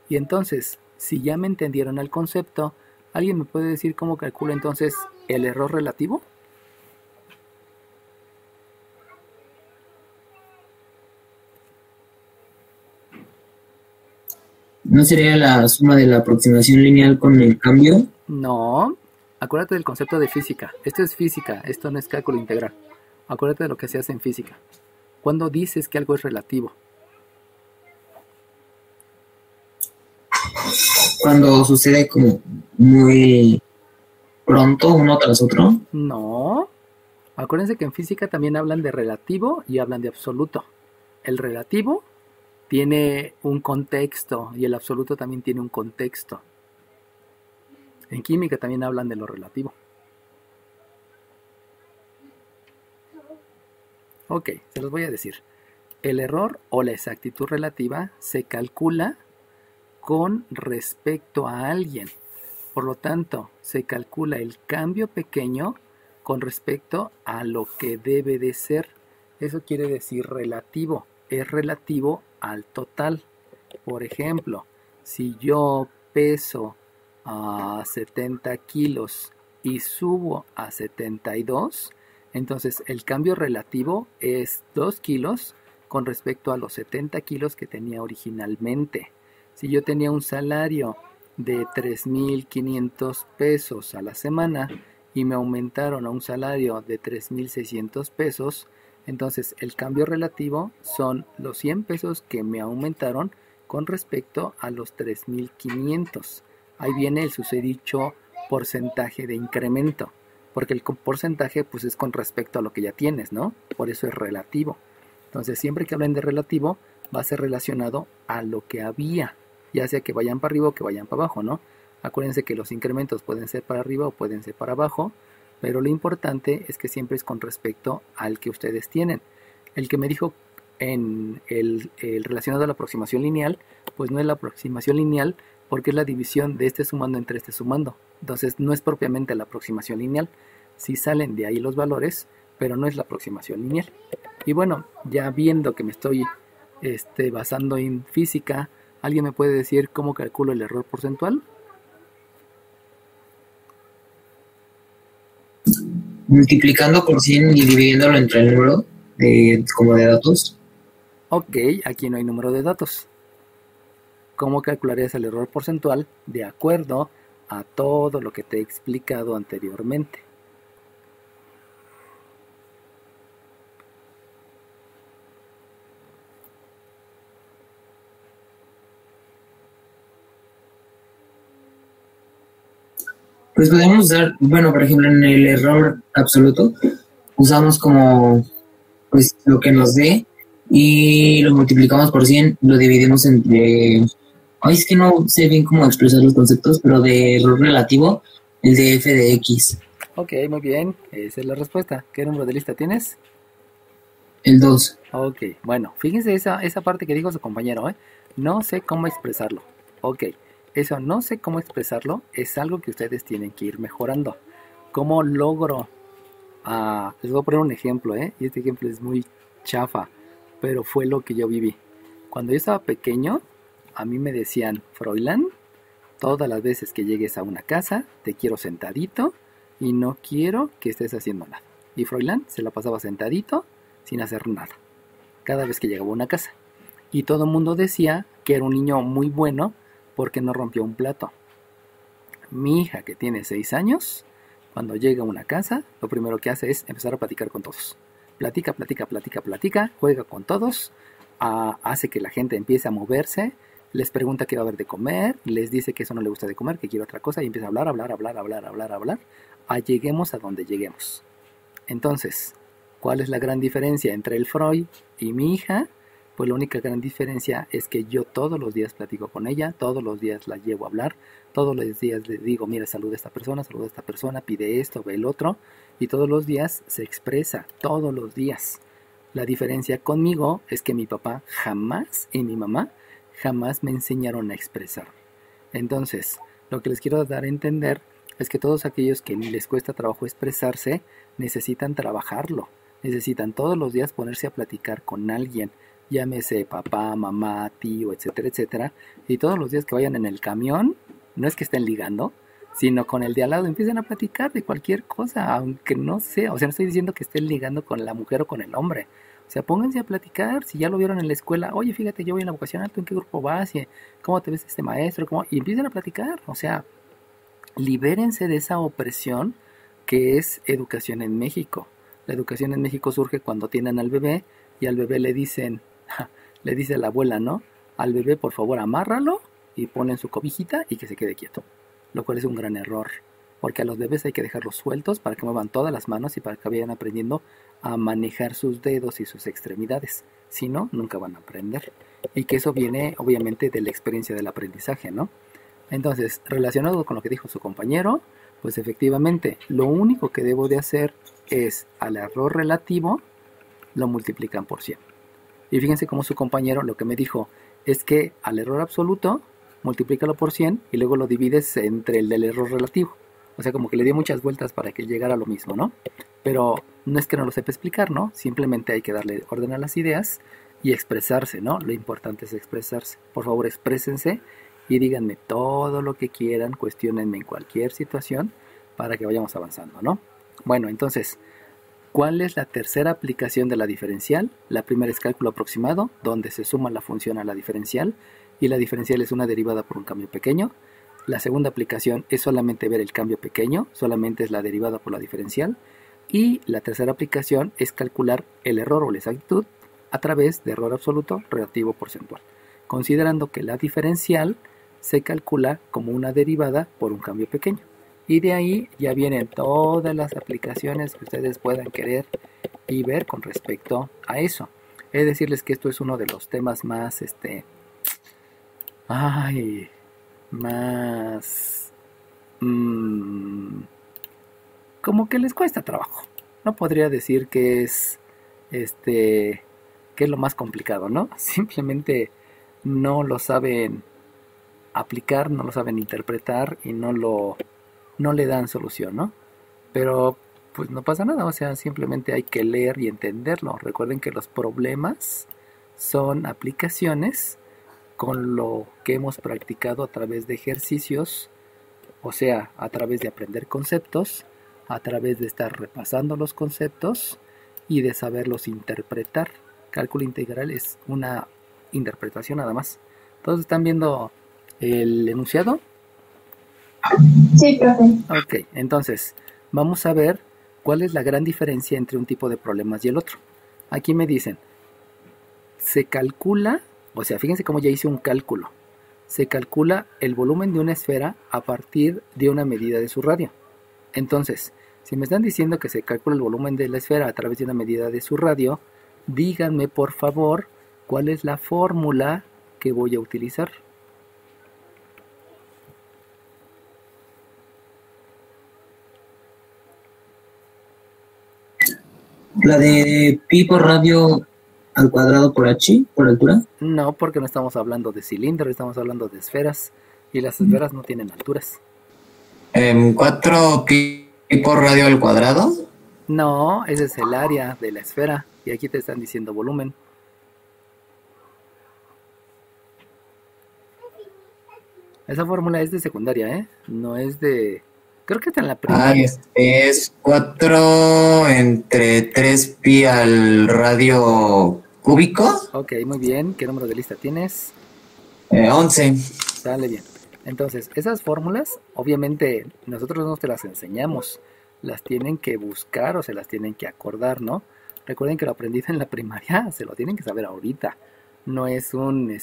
Y entonces, si ya me entendieron el concepto, ¿alguien me puede decir cómo calculo entonces el error relativo? ¿No sería la suma de la aproximación lineal con el cambio? No, acuérdate del concepto de física. Esto es física, esto no es cálculo integral. Acuérdate de lo que se hace en física. ¿Cuándo dices que algo es relativo? Cuando sucede como muy pronto uno tras otro. No. Acuérdense que en física también hablan de relativo y hablan de absoluto. El relativo tiene un contexto y el absoluto también tiene un contexto. En química también hablan de lo relativo. Ok, se los voy a decir. El error o la exactitud relativa se calcula con respecto a alguien. Por lo tanto, se calcula el cambio pequeño con respecto a lo que debe de ser. Eso quiere decir relativo. Es relativo al total. Por ejemplo, si yo peso a 70 kilos y subo a 72, entonces el cambio relativo es 2 kilos con respecto a los 70 kilos que tenía originalmente. Si yo tenía un salario de 3,500 pesos a la semana y me aumentaron a un salario de 3,600 pesos, entonces el cambio relativo son los 100 pesos que me aumentaron con respecto a los 3,500. Ahí viene el susodicho porcentaje de incremento, porque el porcentaje pues es con respecto a lo que ya tienes, ¿no? Por eso es relativo. Entonces siempre que hablen de relativo va a ser relacionado a lo que había, ya sea que vayan para arriba o que vayan para abajo, ¿no? Acuérdense que los incrementos pueden ser para arriba o pueden ser para abajo, pero lo importante es que siempre es con respecto al que ustedes tienen. El que me dijo en el relacionado a la aproximación lineal, pues no es la aproximación lineal porque es la división de este sumando entre este sumando. Entonces no es propiamente la aproximación lineal. Sí salen de ahí los valores, pero no es la aproximación lineal. Y bueno, ya viendo que me estoy basando en física, ¿alguien me puede decir cómo calculo el error porcentual? Multiplicando por 100 y dividiéndolo entre el número como de datos. Ok, aquí no hay número de datos. ¿Cómo calcularías el error porcentual de acuerdo a todo lo que te he explicado anteriormente? Pues podemos usar, bueno, por ejemplo, en el error absoluto, usamos como pues lo que nos dé y lo multiplicamos por 100, lo dividimos entre... Ay, es que no sé bien cómo expresar los conceptos, pero de error relativo, el de f de x. Ok, muy bien, esa es la respuesta. ¿Qué número de lista tienes? El 2. Ok, bueno, fíjense esa parte que dijo su compañero, ¿eh? No sé cómo expresarlo. Ok, eso no sé cómo expresarlo es algo que ustedes tienen que ir mejorando. ¿Cómo logro? Les voy a poner un ejemplo, ¿eh? Y este ejemplo es muy chafa, pero fue lo que yo viví. Cuando yo estaba pequeño, a mí me decían, Froilán, todas las veces que llegues a una casa, te quiero sentadito y no quiero que estés haciendo nada. Y Froilán se la pasaba sentadito sin hacer nada, cada vez que llegaba a una casa. Y todo el mundo decía que era un niño muy bueno porque no rompió un plato. Mi hija, que tiene 6 años, cuando llega a una casa, lo primero que hace es empezar a platicar con todos. Platica, juega con todos, hace que la gente empiece a moverse, les pregunta qué va a haber de comer, les dice que eso no le gusta de comer, que quiere otra cosa, y empieza a hablar, lleguemos a donde lleguemos. Entonces, ¿cuál es la gran diferencia entre el Freud y mi hija? Pues la única gran diferencia es que yo todos los días platico con ella, todos los días la llevo a hablar, todos los días le digo, mira, saluda a esta persona, pide esto, ve el otro, y todos los días se expresa, todos los días. La diferencia conmigo es que mi papá jamás y mi mamá jamás me enseñaron a expresarme. Entonces, lo que les quiero dar a entender es que todos aquellos que les cuesta trabajo expresarse, necesitan trabajarlo, necesitan todos los días ponerse a platicar con alguien, llámese papá, mamá, tío, etcétera, etcétera, y todos los días que vayan en el camión, no es que estén ligando, sino con el de al lado empiezan a platicar de cualquier cosa, aunque no sea, o sea, no estoy diciendo que estén ligando con la mujer o con el hombre, o sea, pónganse a platicar, si ya lo vieron en la escuela, oye, fíjate, yo voy en la vocacional, ¿tú en qué grupo vas? ¿Y cómo te ves este maestro? Y empiezan a platicar, o sea, libérense de esa opresión que es educación en México. La educación en México surge cuando tienen al bebé y al bebé le dicen, le dice la abuela, ¿no? Al bebé, por favor, amárralo y ponen su cobijita y que se quede quieto. Lo cual es un gran error, porque a los bebés hay que dejarlos sueltos para que muevan todas las manos y para que vayan aprendiendo a manejar sus dedos y sus extremidades. Si no, nunca van a aprender. Y que eso viene, obviamente, de la experiencia del aprendizaje, ¿no? Entonces, relacionado con lo que dijo su compañero, pues efectivamente, lo único que debo de hacer es al error relativo lo multiplican por 100. Y fíjense cómo su compañero lo que me dijo es que al error absoluto, multiplícalo por 100 y luego lo divides entre el del error relativo. O sea, como que le dio muchas vueltas para que llegara a lo mismo, ¿no? Pero no es que no lo sepa explicar, ¿no? Simplemente hay que darle orden a las ideas y expresarse, ¿no? Lo importante es expresarse. Por favor, exprésense y díganme todo lo que quieran, cuestionenme en cualquier situación para que vayamos avanzando, ¿no? Bueno, entonces, ¿cuál es la tercera aplicación de la diferencial? La primera es cálculo aproximado, donde se suma la función a la diferencial y la diferencial es una derivada por un cambio pequeño. La segunda aplicación es solamente ver el cambio pequeño, solamente es la derivada por la diferencial. Y la tercera aplicación es calcular el error o la exactitud a través de error absoluto relativo porcentual, considerando que la diferencial se calcula como una derivada por un cambio pequeño. Y de ahí ya vienen todas las aplicaciones que ustedes puedan querer y ver con respecto a eso. He de decirles que esto es uno de los temas más, como que les cuesta trabajo. No podría decir que es, que es lo más complicado, ¿no? Simplemente no lo saben aplicar, no lo saben interpretar y no le dan solución, ¿no? Pero pues no pasa nada, o sea, simplemente hay que leer y entenderlo. Recuerden que los problemas son aplicaciones con lo que hemos practicado a través de ejercicios, o sea, a través de aprender conceptos, a través de estar repasando los conceptos y de saberlos interpretar. Cálculo integral es una interpretación nada más. ¿Todos están viendo el enunciado? Sí, profe. Ok, entonces vamos a ver cuál es la gran diferencia entre un tipo de problemas y el otro. Aquí me dicen, se calcula, o sea, fíjense cómo ya hice un cálculo. Se calcula el volumen de una esfera a partir de una medida de su radio. Entonces, si me están diciendo que se calcula el volumen de la esfera a través de una medida de su radio, díganme por favor cuál es la fórmula que voy a utilizar. La de pi por radio al cuadrado por h, por altura. No, porque no estamos hablando de cilindros, estamos hablando de esferas. Y las esferas no tienen alturas. 4 pi por radio al cuadrado. No, ese es el área de la esfera. Y aquí te están diciendo volumen. Esa fórmula es de secundaria, ¿eh? No es de... Creo que está en la primaria. Es 4 entre 3 pi al radio cúbico. Ok, muy bien. ¿Qué número de lista tienes? 11. Sale bien. Entonces, esas fórmulas, obviamente, nosotros no te las enseñamos. Las tienen que buscar o se las tienen que acordar, ¿no? Recuerden que lo aprendido en la primaria se lo tienen que saber ahorita. No es un, no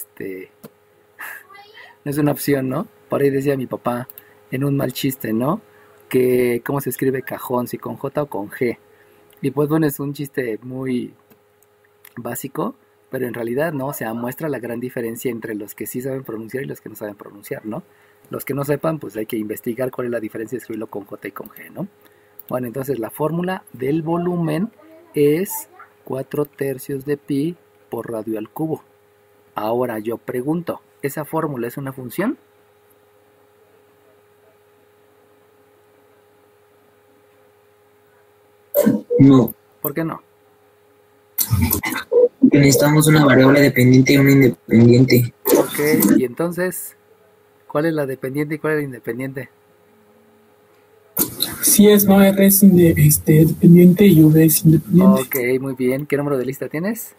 es una opción, ¿no? Por ahí decía mi papá en un mal chiste, ¿no? Que cómo se escribe cajón, si con J o con G. Y pues bueno, es un chiste muy básico, pero en realidad no, o sea, muestra la gran diferencia entre los que sí saben pronunciar y los que no saben pronunciar, ¿no? Los que no sepan, pues hay que investigar cuál es la diferencia de escribirlo con J y con G, ¿no? Bueno, entonces la fórmula del volumen es 4/3 de pi por radio al cubo. Ahora yo pregunto, ¿esa fórmula es una función? No, ¿Por qué no? porque necesitamos una variable dependiente y una independiente. Ok, y entonces, ¿cuál es la dependiente y cuál es la independiente? Si es no R es dependiente y V es independiente. Ok, muy bien. ¿Qué número de lista tienes?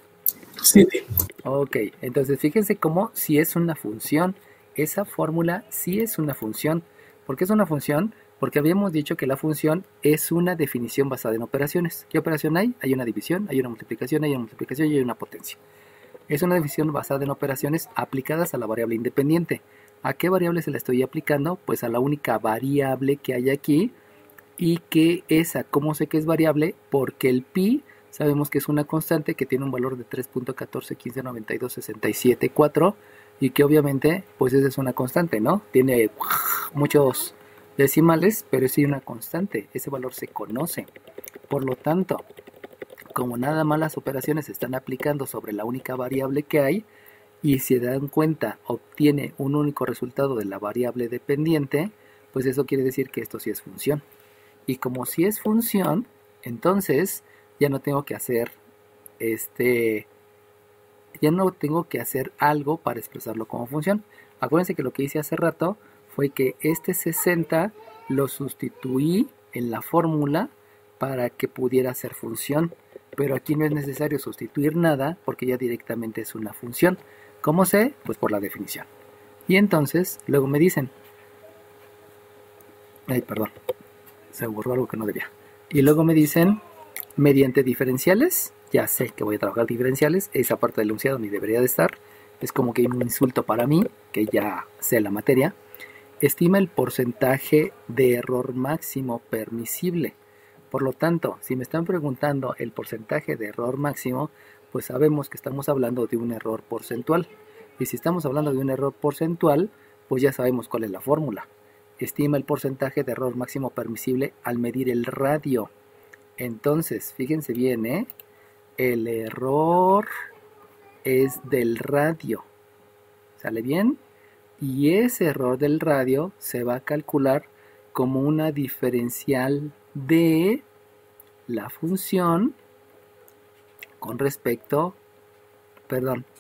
7. Ok, entonces fíjense cómo si es una función, esa fórmula sí es una función. ¿Por qué es una función? Porque habíamos dicho que la función es una definición basada en operaciones. ¿Qué operación hay? Hay una división, hay una multiplicación, hay una multiplicación y hay una potencia. Es una definición basada en operaciones aplicadas a la variable independiente. ¿A qué variable se la estoy aplicando? Pues a la única variable que hay aquí. Y que esa, ¿cómo sé que es variable? Porque el pi sabemos que es una constante que tiene un valor de 3.14159267,4 y que obviamente pues esa es una constante, ¿no? Tiene muchos decimales, pero es una constante, ese valor se conoce. Por lo tanto, como nada más las operaciones se están aplicando sobre la única variable que hay, y si se dan cuenta obtiene un único resultado de la variable dependiente, pues eso quiere decir que esto sí es función. Y como si es función, entonces ya no tengo que hacer algo para expresarlo como función. Acuérdense que lo que hice hace rato fue que este 60 lo sustituí en la fórmula para que pudiera ser función, pero aquí no es necesario sustituir nada porque ya directamente es una función. ¿Cómo sé? Pues por la definición. Y entonces luego me dicen, se borró algo que no debía. Y luego me dicen, mediante diferenciales, ya sé que voy a trabajar diferenciales, esa parte del enunciado ni debería de estar, es como que un insulto para mí, que ya sé la materia. Estima el porcentaje de error máximo permisible. Por lo tanto, si me están preguntando el porcentaje de error máximo, pues sabemos que estamos hablando de un error porcentual. Y si estamos hablando de un error porcentual, pues ya sabemos cuál es la fórmula. Estima el porcentaje de error máximo permisible al medir el radio. Entonces, fíjense bien, el error es del radio. ¿Sale bien? Y ese error del radio se va a calcular como una diferencial de la función con respecto,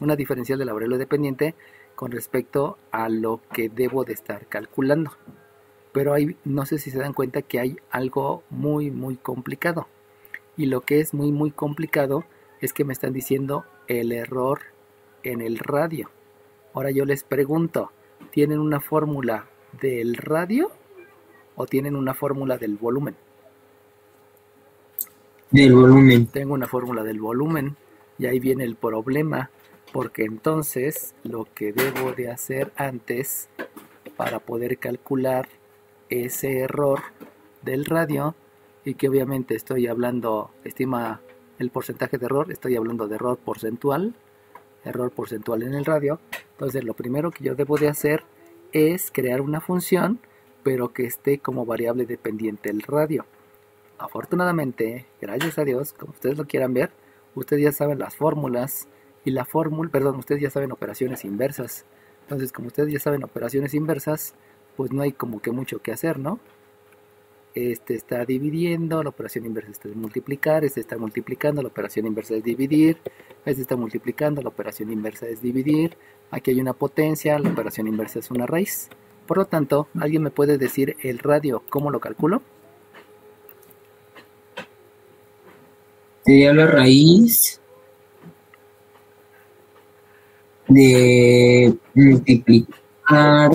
una diferencial de la variable dependiente con respecto a lo que debo de estar calculando. Pero ahí no sé si se dan cuenta que hay algo muy muy complicado. Y lo que es muy muy complicado es que me están diciendo el error en el radio. Ahora yo les pregunto, ¿tienen una fórmula del radio o tienen una fórmula del volumen? Del volumen. Tengo una fórmula del volumen y ahí viene el problema, porque entonces lo que debo de hacer antes para poder calcular ese error del radio, y que obviamente estoy hablando, estima el porcentaje de error, estoy hablando de error porcentual en el radio. Entonces lo primero que yo debo de hacer es crear una función, pero que esté como variable dependiente el radio. Afortunadamente, gracias a Dios, como ustedes lo quieran ver, ustedes ya saben las fórmulas y ustedes ya saben operaciones inversas. Entonces, como ustedes ya saben operaciones inversas, pues no hay como que mucho que hacer, ¿no? Este está dividiendo, la operación inversa está multiplicar, este está multiplicando, la operación inversa es dividir, este está multiplicando, la operación inversa es dividir, aquí hay una potencia, la operación inversa es una raíz. Por lo tanto, ¿alguien me puede decir el radio cómo lo calculo? Sería la raíz de multiplicar,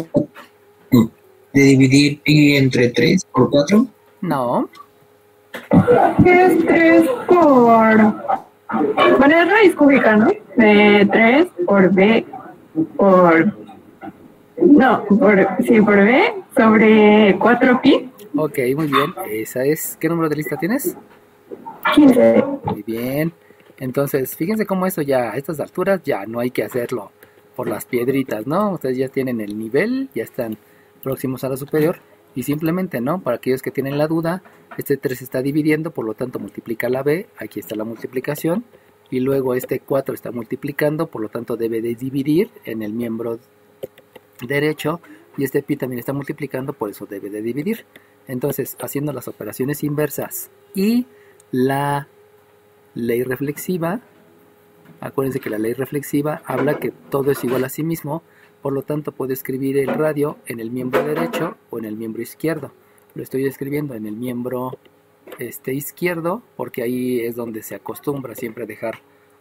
de dividir pi entre 3 por 4. No. Es 3 por... Bueno, es raíz cúbica, ¿no? De 3 por B por... No, por B sobre 4pi. Ok, muy bien. Esa es... ¿Qué número de lista tienes? 15. Muy bien. Entonces, fíjense cómo eso ya, a estas alturas, ya no hay que hacerlo por las piedritas, ¿no? Ustedes ya tienen el nivel, ya están próximos a la superior. Y simplemente, ¿no? Para aquellos que tienen la duda, este 3 está dividiendo, por lo tanto multiplica la B, aquí está la multiplicación. Y luego este 4 está multiplicando, por lo tanto debe de dividir en el miembro derecho. Y este pi también está multiplicando, por eso debe de dividir. Entonces, haciendo las operaciones inversas y la ley reflexiva, acuérdense que la ley reflexiva habla que todo es igual a sí mismo, por lo tanto puedo escribir el radio en el miembro derecho o en el miembro izquierdo. Lo estoy escribiendo en el miembro izquierdo porque ahí es donde se acostumbra siempre a dejar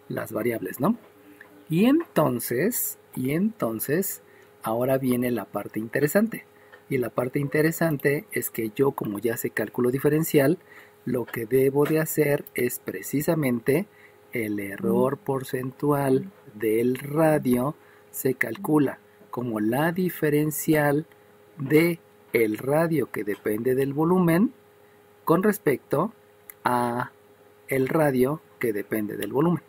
las variables, ¿no? Y entonces, ahora viene la parte interesante. Y la parte interesante es que yo, como ya sé cálculo diferencial, lo que debo de hacer es precisamente el error porcentual del radio se calcula como la diferencial de el radio que depende del volumen con respecto a el radio que depende del volumen.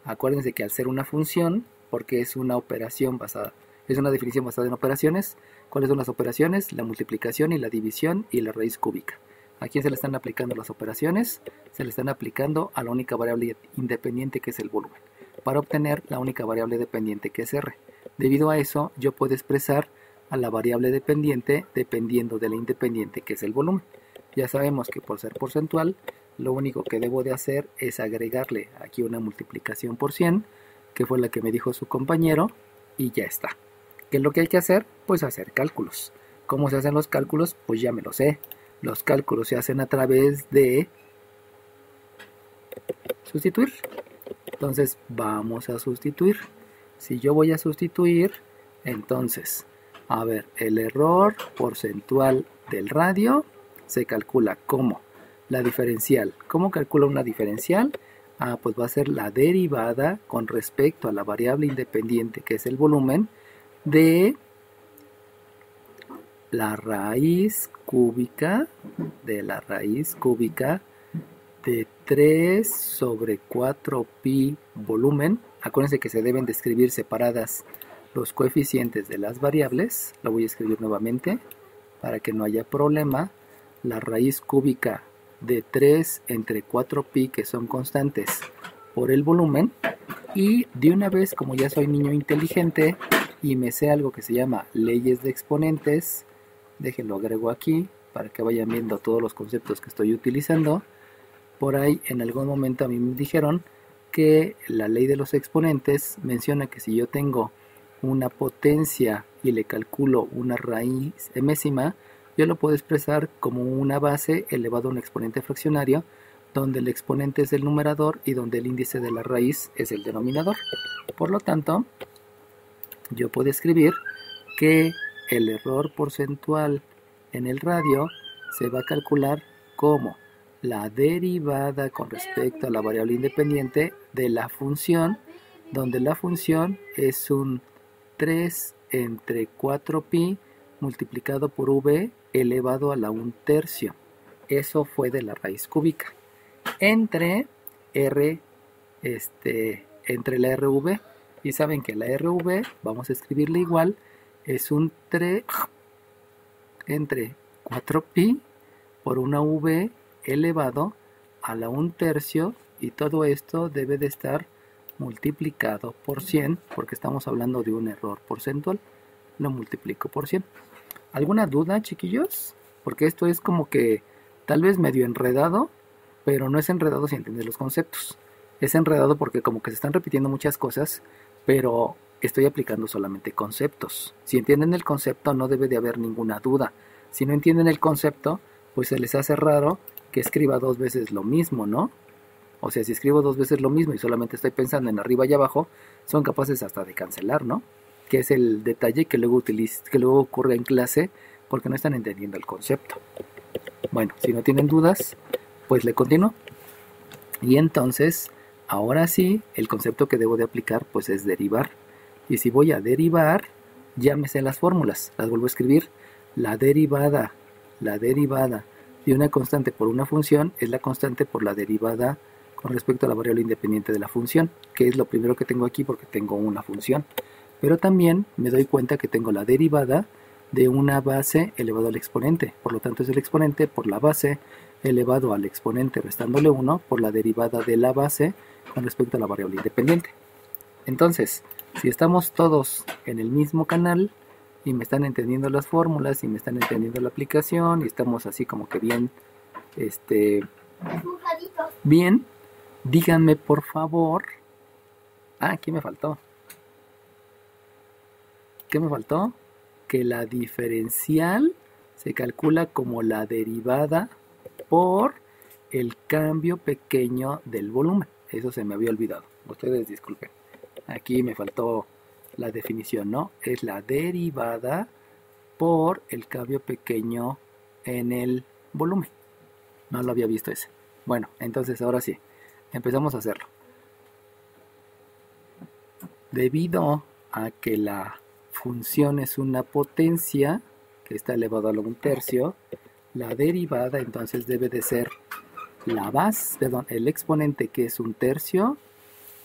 Acuérdense que al ser una función, porque es una operación basada, es una definición basada en operaciones. ¿Cuáles son las operaciones? La multiplicación y la división y la raíz cúbica. ¿A quién se le están aplicando las operaciones? Se le están aplicando a la única variable independiente que es el volumen, para obtener la única variable dependiente que es R. Debido a eso, yo puedo expresar a la variable dependiente dependiendo de la independiente que es el volumen. Ya sabemos que por ser porcentual, lo único que debo de hacer es agregarle aquí una multiplicación por 100, que fue la que me dijo su compañero, y ya está. ¿Qué es lo que hay que hacer? Pues hacer cálculos. ¿Cómo se hacen los cálculos? Pues ya me lo sé. Los cálculos se hacen a través de sustituir. Entonces vamos a sustituir. Si yo voy a sustituir, entonces, a ver, el error porcentual del radio se calcula como la diferencial. ¿Cómo calcula una diferencial? Pues va a ser la derivada con respecto a la variable independiente que es el volumen de la raíz cúbica de 3 sobre 4 pi volumen. Acuérdense que se deben de escribir separadas los coeficientes de las variables. Lo voy a escribir nuevamente para que no haya problema. La raíz cúbica de 3 entre 4 pi, que son constantes, por el volumen. Y de una vez, como ya soy niño inteligente y me sé algo que se llama leyes de exponentes, déjenlo agrego aquí para que vayan viendo todos los conceptos que estoy utilizando. Por ahí en algún momento a mí me dijeron que la ley de los exponentes menciona que si yo tengo una potencia y le calculo una raíz enésima, yo lo puedo expresar como una base elevado a un exponente fraccionario, donde el exponente es el numerador y donde el índice de la raíz es el denominador. Por lo tanto, yo puedo escribir que el error porcentual en el radio se va a calcular como la derivada con respecto a la variable independiente de la función, donde la función es un 3 entre 4 pi multiplicado por v elevado a la 1/3. Eso fue de la raíz cúbica. Entre r, entre la RV. Y saben que la RV, vamos a escribirla igual, es un 3 entre 4 pi por una v elevado a la 1/3, y todo esto debe de estar multiplicado por 100 porque estamos hablando de un error porcentual. Lo multiplico por 100. ¿Alguna duda, chiquillos? Porque esto es como que tal vez medio enredado, pero no es enredado si entiendes los conceptos. Es enredado porque como que se están repitiendo muchas cosas, pero estoy aplicando solamente conceptos. Si entienden el concepto, no debe de haber ninguna duda. Si no entienden el concepto, pues se les hace raro que escriba 2 veces lo mismo, ¿no? O sea, si escribo 2 veces lo mismo y solamente estoy pensando en arriba y abajo, son capaces hasta de cancelar, ¿no? Que es el detalle que luego ocurre en clase porque no están entendiendo el concepto. Bueno, si no tienen dudas, pues le continúo. Y entonces, ahora sí, el concepto que debo de aplicar pues es derivar. Y si voy a derivar, ya me sé las fórmulas. Las vuelvo a escribir. La derivada de una constante por una función es la constante por la derivada con respecto a la variable independiente de la función, que es lo primero que tengo aquí porque tengo una función. Pero también me doy cuenta que tengo la derivada de una base elevado al exponente. Por lo tanto es el exponente por la base elevado al exponente restándole 1 por la derivada de la base con respecto a la variable independiente. Entonces, si estamos todos en el mismo canal y me están entendiendo las fórmulas y me están entendiendo la aplicación y estamos así como que bien, bien, díganme por favor. Aquí me faltó. ¿Qué me faltó? Que la diferencial se calcula como la derivada por el cambio pequeño del volumen. Eso se me había olvidado. Ustedes disculpen. Aquí me faltó la definición, ¿no? Es la derivada por el cambio pequeño en el volumen. No lo había visto ese. Bueno, entonces ahora sí. Empezamos a hacerlo. Debido a que la función es una potencia que está elevado a la 1/3, la derivada entonces debe de ser la base, perdón, el exponente que es 1/3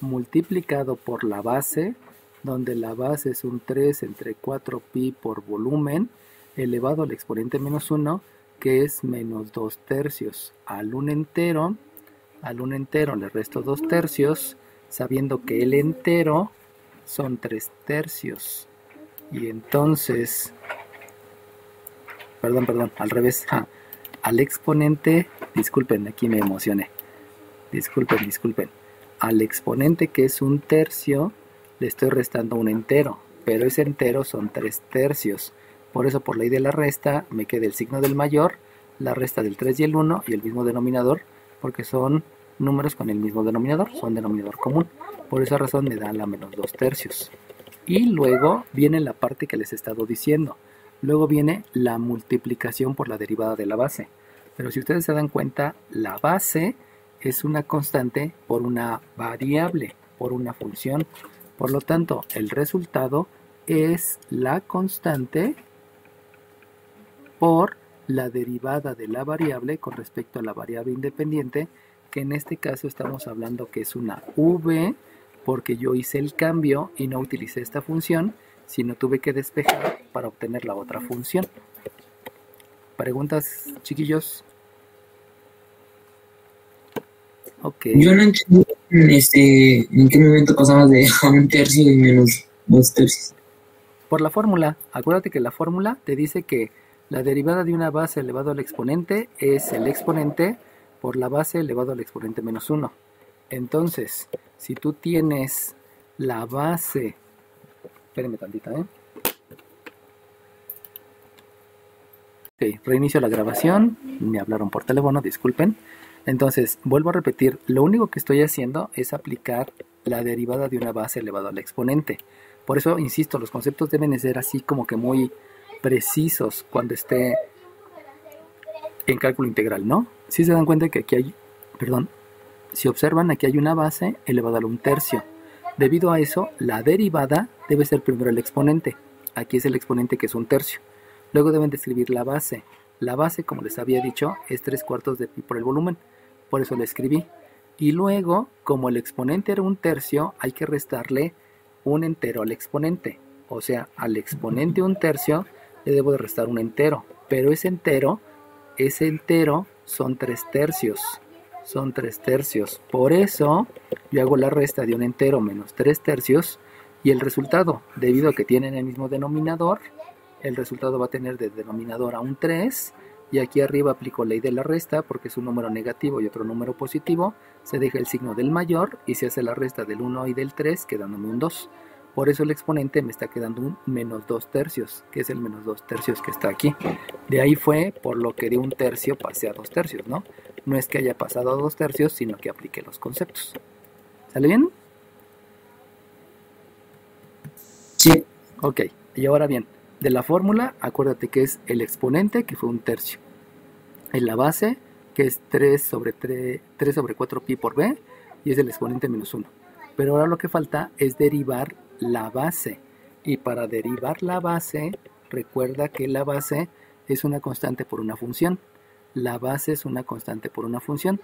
multiplicado por la base, donde la base es un 3 entre 4 pi por volumen elevado al exponente menos 1, que es menos 2 tercios. Al un entero le resto 2 tercios, sabiendo que el entero son 3 tercios. Y entonces, perdón, al revés. Al exponente, disculpen, aquí me emocioné. Disculpen. Al exponente, que es un tercio, le estoy restando un entero, pero ese entero son 3 tercios. Por eso, por ley de la resta, me queda el signo del mayor, la resta del 3 y el 1 y el mismo denominador, porque son números con el mismo denominador, son denominador común. Por esa razón me da la menos 2 tercios. Y luego viene la parte que les he estado diciendo. Luego viene la multiplicación por la derivada de la base. Pero si ustedes se dan cuenta, la base es una constante por una variable, por una función. Por lo tanto, el resultado es la constante por la derivada de la variable con respecto a la variable independiente, que en este caso estamos hablando que es una v, porque yo hice el cambio y no utilicé esta función, sino tuve que despejar para obtener la otra función. ¿Preguntas, chiquillos? Ok. Yo no entiendo en qué momento pasamos de a un tercio y menos 2 tercios. Por la fórmula. Acuérdate que la fórmula te dice que la derivada de una base elevado al exponente es el exponente por la base elevado al exponente menos 1. Entonces, si tú tienes la base... Espérenme tantito, Ok, reinicio la grabación. Me hablaron por teléfono, disculpen. Entonces, vuelvo a repetir. Lo único que estoy haciendo es aplicar la derivada de una base elevado al exponente. Por eso, insisto, los conceptos deben de ser así como que muy precisos cuando esté en cálculo integral, ¿no? Si se dan cuenta que aquí hay... Si observan, aquí hay una base elevada al 1 tercio. Debido a eso, la derivada debe ser primero el exponente. Aquí es el exponente, que es 1 tercio. Luego deben de escribir la base. La base, como les había dicho, es 3/4 de pi por el volumen. Por eso la escribí. Y luego, como el exponente era 1 tercio, hay que restarle un entero al exponente. O sea, al exponente 1 tercio le debo de restar un entero. Pero ese entero son 3 tercios. Son 3 tercios. Por eso yo hago la resta de un entero menos 3 tercios. Y el resultado, debido a que tienen el mismo denominador, el resultado va a tener de denominador a un 3. Y aquí arriba aplico ley de la resta, porque es un número negativo y otro número positivo. Se deja el signo del mayor y se hace la resta del 1 y del 3, quedándome un 2. Por eso el exponente me está quedando un menos 2 tercios, que es el menos 2 tercios que está aquí. De ahí fue por lo que de 1 tercio pasé a 2 tercios, ¿no? No es que haya pasado a 2 tercios, sino que apliqué los conceptos. ¿Sale bien? Sí. Ok, y ahora bien, de la fórmula, acuérdate que es el exponente, que fue 1 tercio. En la base, que es 3 sobre 4 pi por b, y es el exponente menos 1. Pero ahora lo que falta es derivar la base. Y para derivar la base, recuerda que la base es una constante por una función. La base es una constante por una función.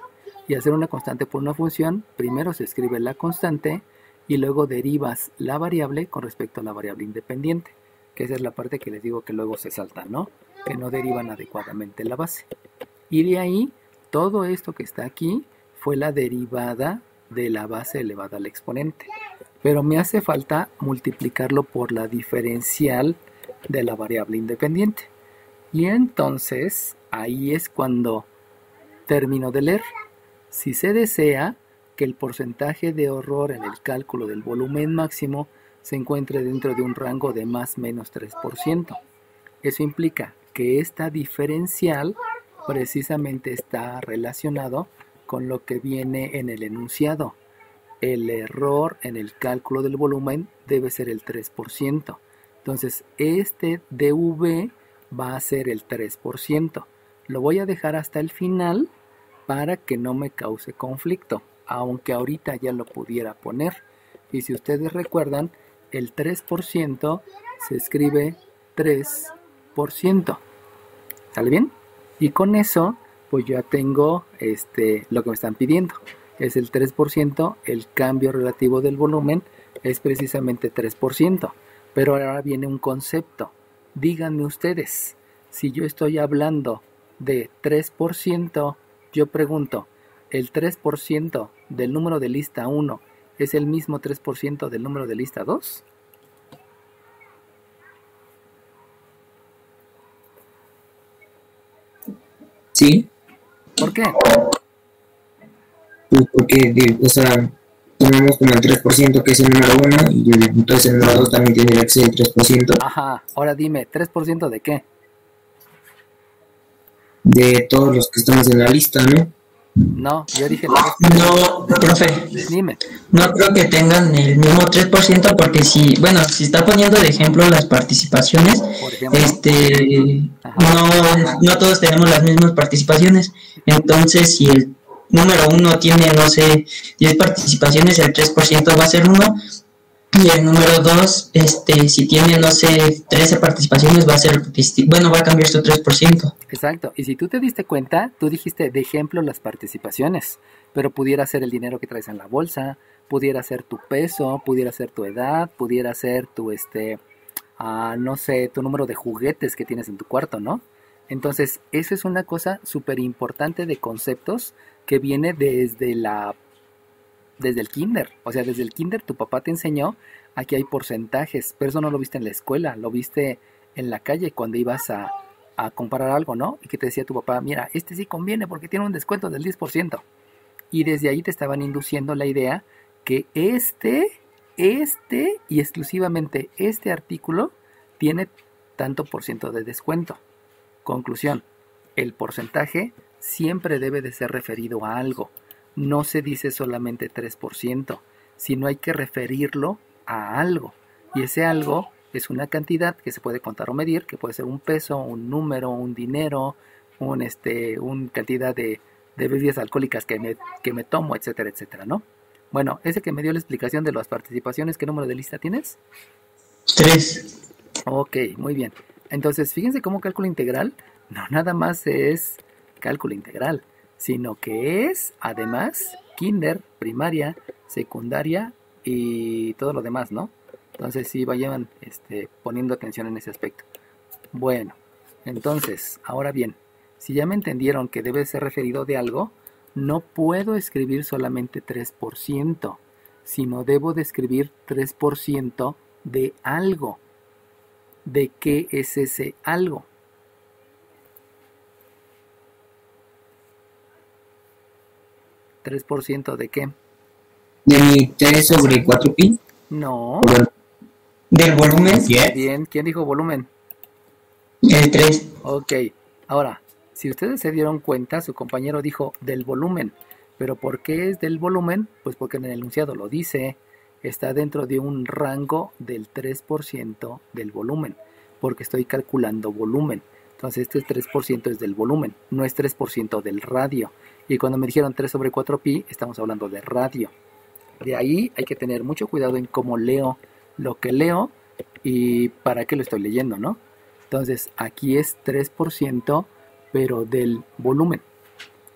Y hacer una constante por una función, primero se escribe la constante y luego derivas la variable con respecto a la variable independiente. Que esa es la parte que les digo que luego se salta, ¿no? Que no derivan adecuadamente la base. Y de ahí, todo esto que está aquí fue la derivada de la base elevada al exponente. Pero me hace falta multiplicarlo por la diferencial de la variable independiente. Y entonces, ahí es cuando termino de leer. Si se desea que el porcentaje de error en el cálculo del volumen máximo se encuentre dentro de un rango de más o menos 3%. Eso implica que esta diferencial precisamente está relacionado con lo que viene en el enunciado. El error en el cálculo del volumen debe ser el 3%. Entonces, este dv va a ser el 3%. Lo voy a dejar hasta el final para que no me cause conflicto, aunque ahorita ya lo pudiera poner. Y si ustedes recuerdan, el 3% se escribe 3%. ¿Sale bien? Y con eso, pues ya tengo lo que me están pidiendo. Es el 3%, el cambio relativo del volumen es precisamente 3%. Pero ahora viene un concepto. Díganme ustedes, si yo estoy hablando de 3%, yo pregunto, ¿el 3% del número de lista 1 es el mismo 3% del número de lista 2? Sí, ¿Por qué? pues porque, o sea, tomamos como el 3% que es el número uno y entonces el número 2 también tiene que ser el 3% Ajá, ahora dime, ¿3% de qué? de todos los que estamos en la lista, ¿no? No, yo dije 3%. No, profe, Dime. no creo que tengan el mismo 3% porque si está poniendo de ejemplo las participaciones, Por ejemplo. no todos tenemos las mismas participaciones. Entonces, si el número uno tiene, no sé, 10 participaciones, el 3% va a ser uno. Y el número 2, si tiene, no sé, 13 participaciones, va a cambiar su 3%. Exacto, y si tú te diste cuenta, tú dijiste de ejemplo las participaciones, pero pudiera ser el dinero que traes en la bolsa, pudiera ser tu peso, pudiera ser tu edad, pudiera ser tu, no sé, tu número de juguetes que tienes en tu cuarto, ¿no? Entonces, eso es una cosa súper importante de conceptos que viene desde el kinder. O sea, desde el kinder tu papá te enseñó a que hay porcentajes, pero eso no lo viste en la escuela, lo viste en la calle cuando ibas a comprar algo, ¿no? Y que te decía tu papá, mira, este sí conviene porque tiene un descuento del 10%. Y desde ahí te estaban induciendo la idea que y exclusivamente este artículo tiene tanto por ciento de descuento. Conclusión, el porcentaje siempre debe de ser referido a algo. No se dice solamente 3%, sino hay que referirlo a algo. Y ese algo es una cantidad que se puede contar o medir, que puede ser un peso, un número, un dinero, una cantidad de bebidas alcohólicas que me tomo, etcétera, etcétera, ¿no? Bueno, ese que me dio la explicación de las participaciones, ¿qué número de lista tienes? 3. Ok, muy bien. Entonces, fíjense cómo cálculo integral no nada más es cálculo integral, sino que es, además, kinder, primaria, secundaria y todo lo demás, ¿no? Entonces, sí, vayan poniendo atención en ese aspecto. Bueno, entonces, ahora bien, si ya me entendieron que debe ser referido de algo, no puedo escribir solamente 3%, sino debo de escribir 3% de algo. ¿De qué es ese algo? ¿3% de qué? De mi 3 sobre 4 pi. No. Del volumen, Bien, ¿quién dijo volumen? el 3. Ok, ahora, si ustedes se dieron cuenta, su compañero dijo del volumen. ¿Pero por qué es del volumen? Pues porque en el enunciado lo dice, está dentro de un rango del 3% del volumen, porque estoy calculando volumen. Entonces este 3% es del volumen, no es 3% del radio. Y cuando me dijeron 3 sobre 4 pi, estamos hablando de radio. De ahí hay que tener mucho cuidado en cómo leo lo que leo y para qué lo estoy leyendo, ¿no? Entonces aquí es 3%, pero del volumen.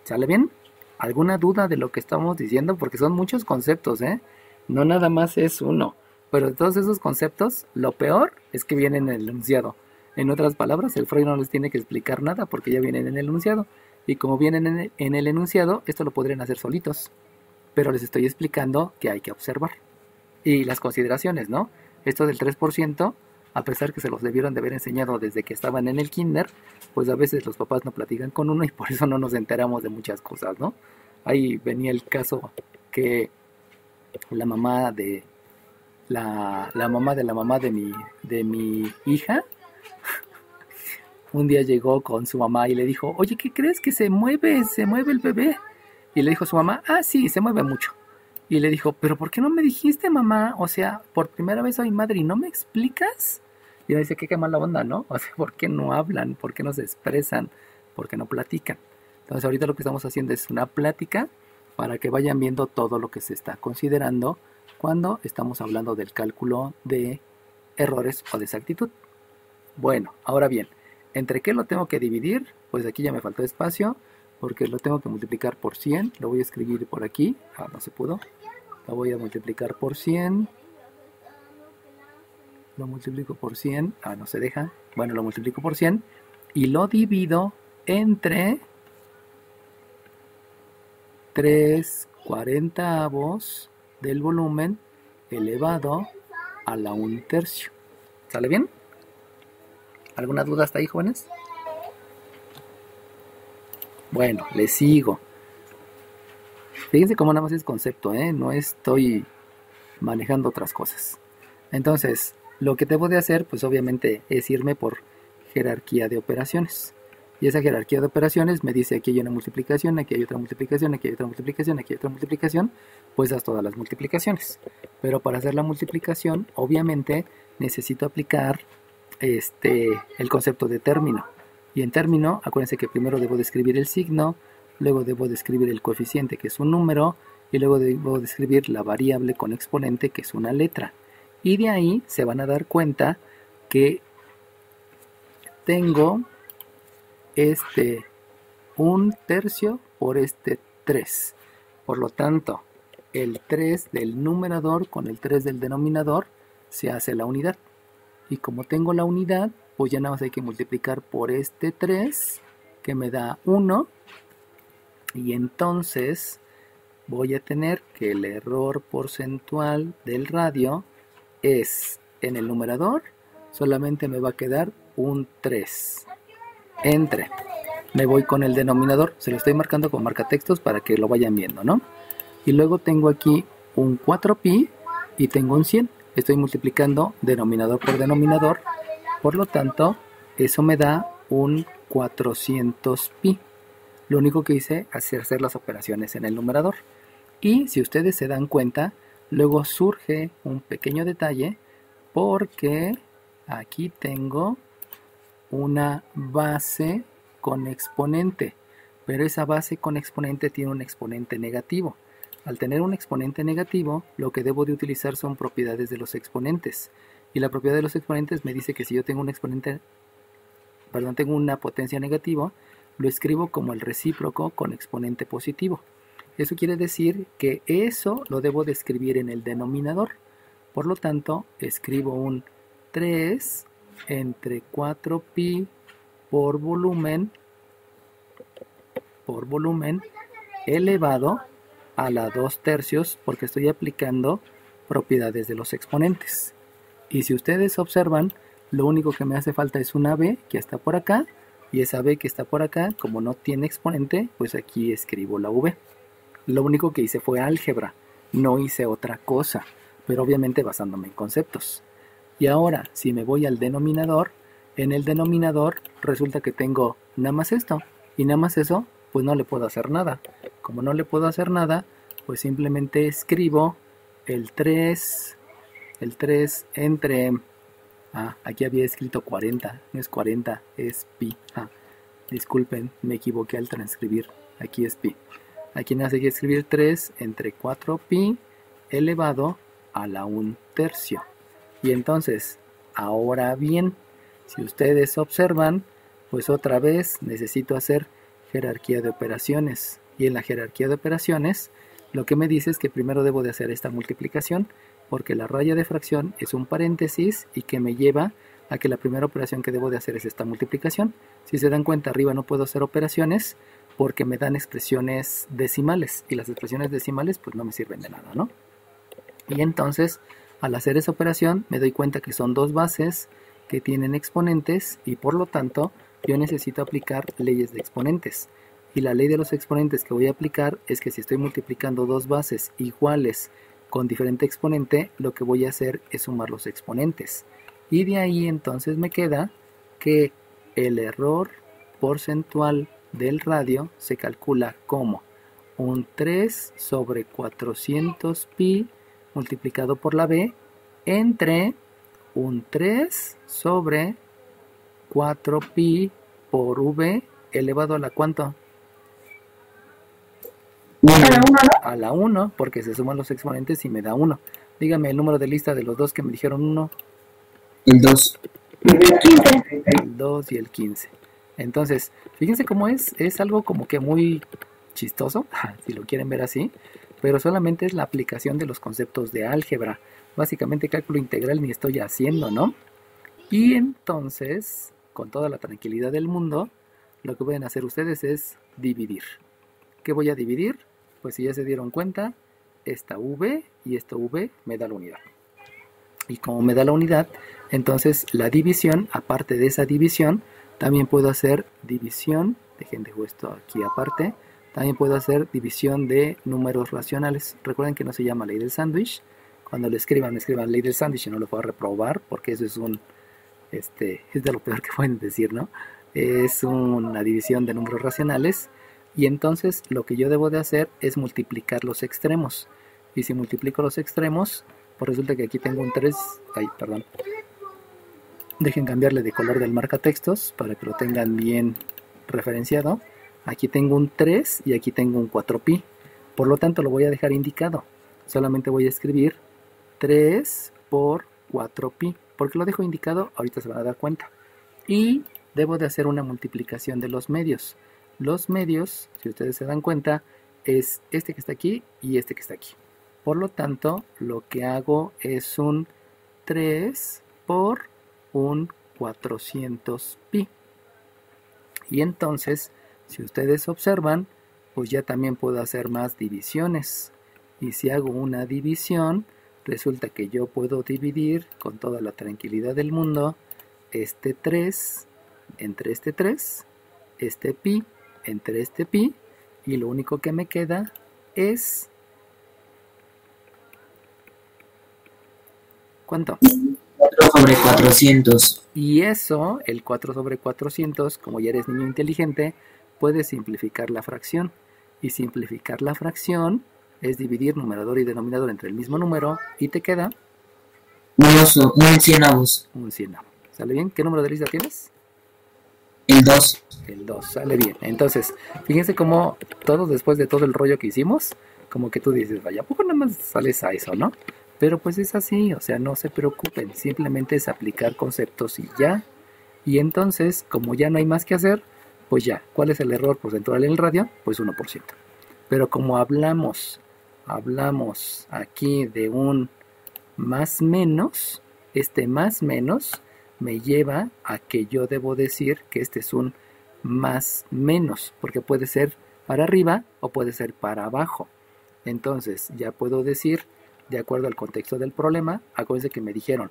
¿Sale bien? ¿Alguna duda de lo que estamos diciendo? Porque son muchos conceptos, ¿eh? No nada más es uno. Pero de todos esos conceptos, lo peor es que vienen en el enunciado. En otras palabras, el Freud no les tiene que explicar nada porque ya vienen en el enunciado. Y como vienen en el enunciado, esto lo podrían hacer solitos. Pero les estoy explicando que hay que observar. Y las consideraciones, ¿no? Esto del 3%, a pesar que se los debieron de haber enseñado desde que estaban en el kinder, pues a veces los papás no platican con uno y por eso no nos enteramos de muchas cosas, ¿no? Ahí venía el caso que la mamá de la mamá de la mamá de mi hija un día llegó con su mamá y le dijo, oye, ¿qué crees? Que se mueve el bebé. Y le dijo su mamá, ah, sí, se mueve mucho. Y le dijo, pero ¿por qué no me dijiste, mamá? O sea, por primera vez soy madre y no me explicas. Y ella dice, qué mala onda, ¿no? O sea, ¿por qué no hablan? ¿Por qué no se expresan? ¿Por qué no platican? Entonces ahorita lo que estamos haciendo es una plática para que vayan viendo todo lo que se está considerando cuando estamos hablando del cálculo de errores o de exactitud. Bueno, ahora bien, ¿entre qué lo tengo que dividir? Pues aquí ya me faltó espacio porque lo tengo que multiplicar por 100. Lo voy a escribir por aquí. Ah, no se pudo. Lo voy a multiplicar por 100. Lo multiplico por 100. Ah, no se deja. Bueno, lo multiplico por 100. Y lo divido entre 3/40 del volumen elevado a la 1/3. ¿Sale bien? ¿Alguna duda hasta ahí, jóvenes? Bueno, les sigo. Fíjense cómo nada más es concepto, no estoy manejando otras cosas. Entonces, lo que debo de hacer, pues obviamente es irme por jerarquía de operaciones. Y esa jerarquía de operaciones me dice aquí hay una multiplicación, aquí hay otra multiplicación, aquí hay otra multiplicación, aquí hay otra multiplicación. Pues haz todas las multiplicaciones. Pero para hacer la multiplicación, obviamente necesito aplicar el concepto de término. Y en término, acuérdense que primero debo de escribir el signo, luego debo de escribir el coeficiente, que es un número, y luego debo de escribir la variable con exponente, que es una letra. Y de ahí se van a dar cuenta que tengo 1/3 por 3. Por lo tanto, el 3 del numerador con el 3 del denominador se hace la unidad. Y como tengo la unidad, pues ya nada más hay que multiplicar por 3, que me da 1. Y entonces voy a tener que el error porcentual del radio es en el numerador, solamente me va a quedar un 3. Entre. Me voy con el denominador, se lo estoy marcando con marcatextos para que lo vayan viendo, ¿no? Y luego tengo aquí un 4pi y tengo un 100. Estoy multiplicando denominador por denominador, por lo tanto, eso me da un 400pi. Lo único que hice es hacer las operaciones en el numerador. Y si ustedes se dan cuenta, luego surge un pequeño detalle porque aquí tengo una base con exponente, pero esa base con exponente tiene un exponente negativo. Al tener un exponente negativo, lo que debo de utilizar son propiedades de los exponentes. Y la propiedad de los exponentes me dice que si yo tengo un exponente, tengo una potencia negativa, lo escribo como el recíproco con exponente positivo. Eso quiere decir que eso lo debo de escribir en el denominador. Por lo tanto, escribo un 3 entre 4pi por volumen elevado a la 2/3 porque estoy aplicando propiedades de los exponentes. Y si ustedes observan, lo único que me hace falta es una b que está por acá, y esa b que está por acá, como no tiene exponente, pues aquí escribo la v. Lo único que hice fue álgebra, no hice otra cosa, pero obviamente basándome en conceptos. Y ahora, si me voy al denominador, en el denominador resulta que tengo nada más esto, y nada más eso, pues no le puedo hacer nada. Como no le puedo hacer nada, pues simplemente escribo el 3 entre... aquí había escrito 40, no es 40, es pi. Disculpen, me equivoqué al transcribir, aquí es pi. Aquí nada más hay que escribir 3 entre 4pi elevado a la 1/3. Y entonces, ahora bien, si ustedes observan, pues otra vez necesito hacer jerarquía de operaciones. Y en la jerarquía de operaciones, lo que me dice es que primero debo de hacer esta multiplicación, porque la raya de fracción es un paréntesis y que me lleva a que la primera operación que debo de hacer es esta multiplicación. Si se dan cuenta, arriba no puedo hacer operaciones porque me dan expresiones decimales, y las expresiones decimales pues no me sirven de nada, ¿no? Y entonces, al hacer esa operación, me doy cuenta que son dos bases que tienen exponentes y por lo tanto yo necesito aplicar leyes de exponentes. Y la ley de los exponentes que voy a aplicar es que si estoy multiplicando dos bases iguales con diferente exponente, lo que voy a hacer es sumar los exponentes. Y de ahí entonces me queda que el error porcentual del radio se calcula como un 3 sobre 400pi multiplicado por la b entre un 3 sobre 4pi por v elevado a la ¿cuánto? A la 1, porque se suman los exponentes y me da 1. Dígame el número de lista de los dos que me dijeron 1. El 2. El 2 y el 15. Entonces, fíjense cómo es algo como que muy chistoso, si lo quieren ver así, pero solamente es la aplicación de los conceptos de álgebra. Básicamente cálculo integral ni estoy haciendo, ¿no? Y entonces, con toda la tranquilidad del mundo, lo que pueden hacer ustedes es dividir. ¿Qué voy a dividir? Pues si ya se dieron cuenta, esta V y esta V me da la unidad. Y como me da la unidad, entonces la división, aparte de esa división, también puedo hacer división, dejo esto aquí aparte, también puedo hacer división de números racionales. Recuerden que no se llama ley del sándwich. Cuando le escriban ley del sándwich y no lo puedo reprobar, porque eso es es de lo peor que pueden decir, ¿no? Es una división de números racionales. Y entonces lo que yo debo de hacer es multiplicar los extremos. Y si multiplico los extremos, pues resulta que aquí tengo un 3. Dejen cambiarle de color del marcatextos para que lo tengan bien referenciado. Aquí tengo un 3 y aquí tengo un 4pi. Por lo tanto lo voy a dejar indicado. Solamente voy a escribir 3 por 4pi. ¿Por qué lo dejo indicado? Ahorita se van a dar cuenta. Y debo de hacer una multiplicación de los medios. Los medios, si ustedes se dan cuenta, es este que está aquí y este que está aquí. Por lo tanto, lo que hago es un 3 por un 400pi. Y entonces, si ustedes observan, pues ya también puedo hacer más divisiones. Y si hago una división, resulta que yo puedo dividir con toda la tranquilidad del mundo este 3 entre este 3, este pi entre este pi, y lo único que me queda es... ¿cuánto? 4 sobre 400. Y eso, el 4 sobre 400, como ya eres niño inteligente, puedes simplificar la fracción. Y simplificar la fracción es dividir numerador y denominador entre el mismo número, y te queda... un cienavos. Un cienavo. ¿Sale bien? ¿Qué número de lista tienes? El 2. El 2, sale bien. Entonces, fíjense cómo todos después de todo el rollo que hicimos, como que tú dices, vaya, ¿a poco nada más sales a eso, no? Pero pues es así, o sea, no se preocupen, simplemente es aplicar conceptos y ya. Y entonces, como ya no hay más que hacer, pues ya, ¿cuál es el error porcentual en el radio? Pues 1%. Pero como hablamos aquí de un más menos, este más menos me lleva a que yo debo decir que este es un más menos, porque puede ser para arriba o puede ser para abajo. Entonces ya puedo decir, de acuerdo al contexto del problema, acuérdense que me dijeron,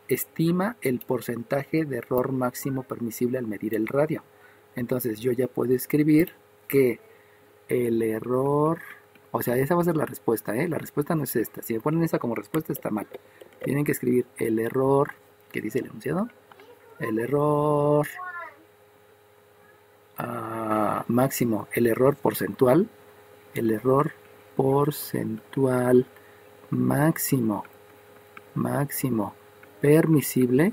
estima el porcentaje de error máximo permisible al medir el radio. Entonces yo ya puedo escribir que el error, o sea, esa va a ser la respuesta, la respuesta no es esta. Si me ponen esa como respuesta está mal. Tienen que escribir el error, ¿qué dice el enunciado? El error máximo, el error porcentual máximo permisible.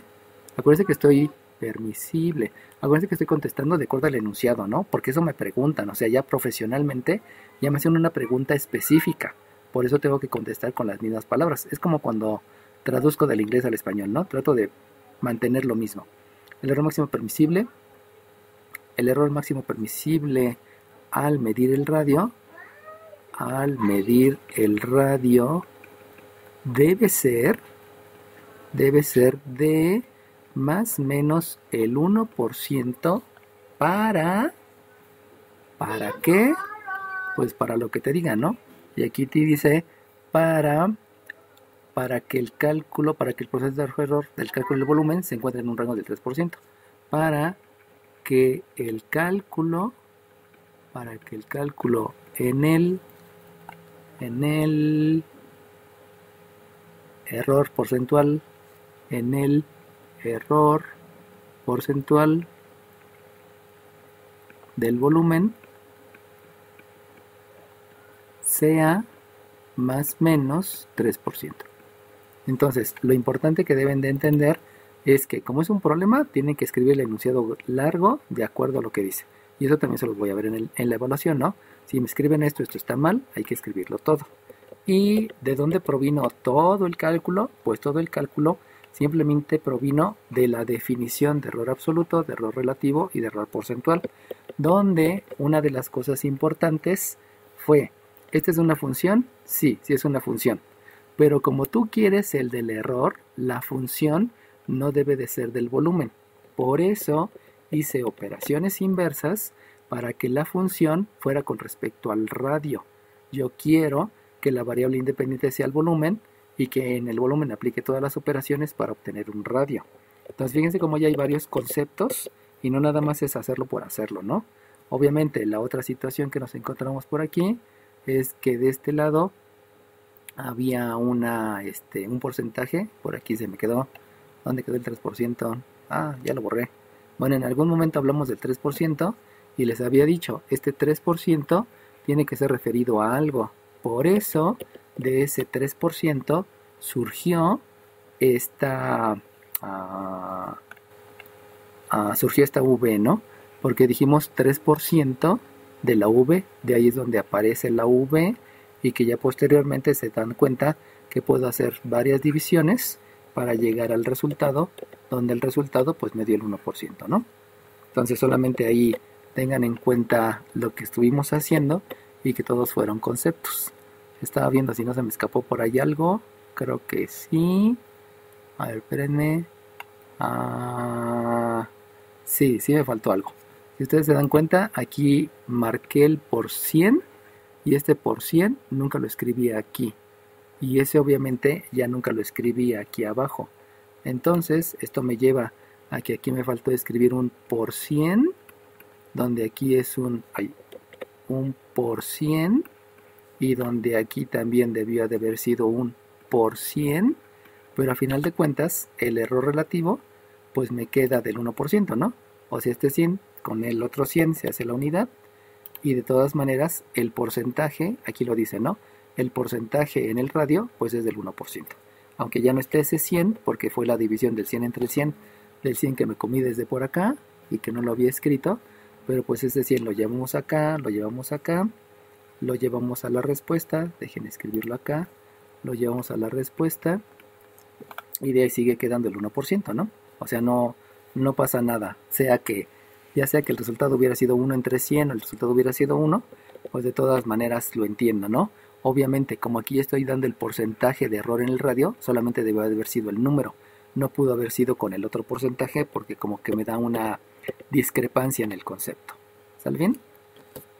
Acuérdense que estoy permisible. Acuérdense que estoy contestando de acuerdo al enunciado, ¿no? Porque eso me preguntan, o sea, ya profesionalmente ya me hacen una pregunta específica. Por eso tengo que contestar con las mismas palabras. Es como cuando traduzco del inglés al español, ¿no? Trato de mantener lo mismo. El error máximo permisible al medir el radio, debe ser de más o menos el 1% ¿para qué? Pues para lo que te diga, ¿no? Y aquí te dice para que el porcentaje de error del cálculo del volumen se encuentre en un rango del 3%. Para que el cálculo en el error porcentual del volumen sea más o menos 3%. Entonces, lo importante que deben de entender es que como es un problema, tienen que escribir el enunciado largo de acuerdo a lo que dice. Y eso también se los voy a ver en la evaluación, ¿no? Si me escriben esto está mal, hay que escribirlo todo. ¿Y de dónde provino todo el cálculo? Pues todo el cálculo simplemente provino de la definición de error absoluto, de error relativo y de error porcentual, donde una de las cosas importantes fue, ¿esta es una función? Sí es una función. Pero como tú quieres el del error, la función no debe de ser del volumen. Por eso hice operaciones inversas para que la función fuera con respecto al radio. Yo quiero que la variable independiente sea el volumen y que en el volumen aplique todas las operaciones para obtener un radio. Entonces fíjense cómo ya hay varios conceptos y no nada más es hacerlo por hacerlo, ¿no? Obviamente la otra situación que nos encontramos por aquí es que de este lado había un porcentaje, por aquí se me quedó, ¿dónde quedó el 3%? Ah, ya lo borré. Bueno, en algún momento hablamos del 3% y les había dicho, este 3% tiene que ser referido a algo. Por eso, de ese 3% surgió esta V, ¿no? Porque dijimos 3% de la V, de ahí es donde aparece la V, y que ya posteriormente se dan cuenta que puedo hacer varias divisiones para llegar al resultado, donde el resultado pues me dio el 1%, ¿no? Entonces solamente ahí tengan en cuenta lo que estuvimos haciendo y que todos fueron conceptos. Estaba viendo si no se me escapó por ahí algo, creo que sí. A ver, espérenme. Sí me faltó algo. Si ustedes se dan cuenta, aquí marqué el por 100 y este por 100 nunca lo escribí aquí. Y ese obviamente ya nunca lo escribí aquí abajo. Entonces esto me lleva a que aquí me faltó escribir un por 100, donde aquí es un por 100 y donde aquí también debió de haber sido un por 100, pero a final de cuentas el error relativo pues me queda del 1%, ¿no? O sea, este 100 con el otro 100 se hace la unidad y de todas maneras el porcentaje, aquí lo dice, ¿no? El porcentaje en el radio pues es del 1%. Aunque ya no esté ese 100 porque fue la división del 100 entre el 100, del 100 que me comí desde por acá y que no lo había escrito, pero pues ese 100 lo llevamos acá, lo llevamos acá, lo llevamos a la respuesta, dejen escribirlo acá, lo llevamos a la respuesta y de ahí sigue quedando el 1%, ¿no? O sea, no pasa nada, ya sea que el resultado hubiera sido 1 entre 100 o el resultado hubiera sido 1, pues de todas maneras lo entiendo, ¿no? Obviamente, como aquí estoy dando el porcentaje de error en el radio, solamente debe haber sido el número. No pudo haber sido con el otro porcentaje porque como que me da una discrepancia en el concepto. ¿Sale bien?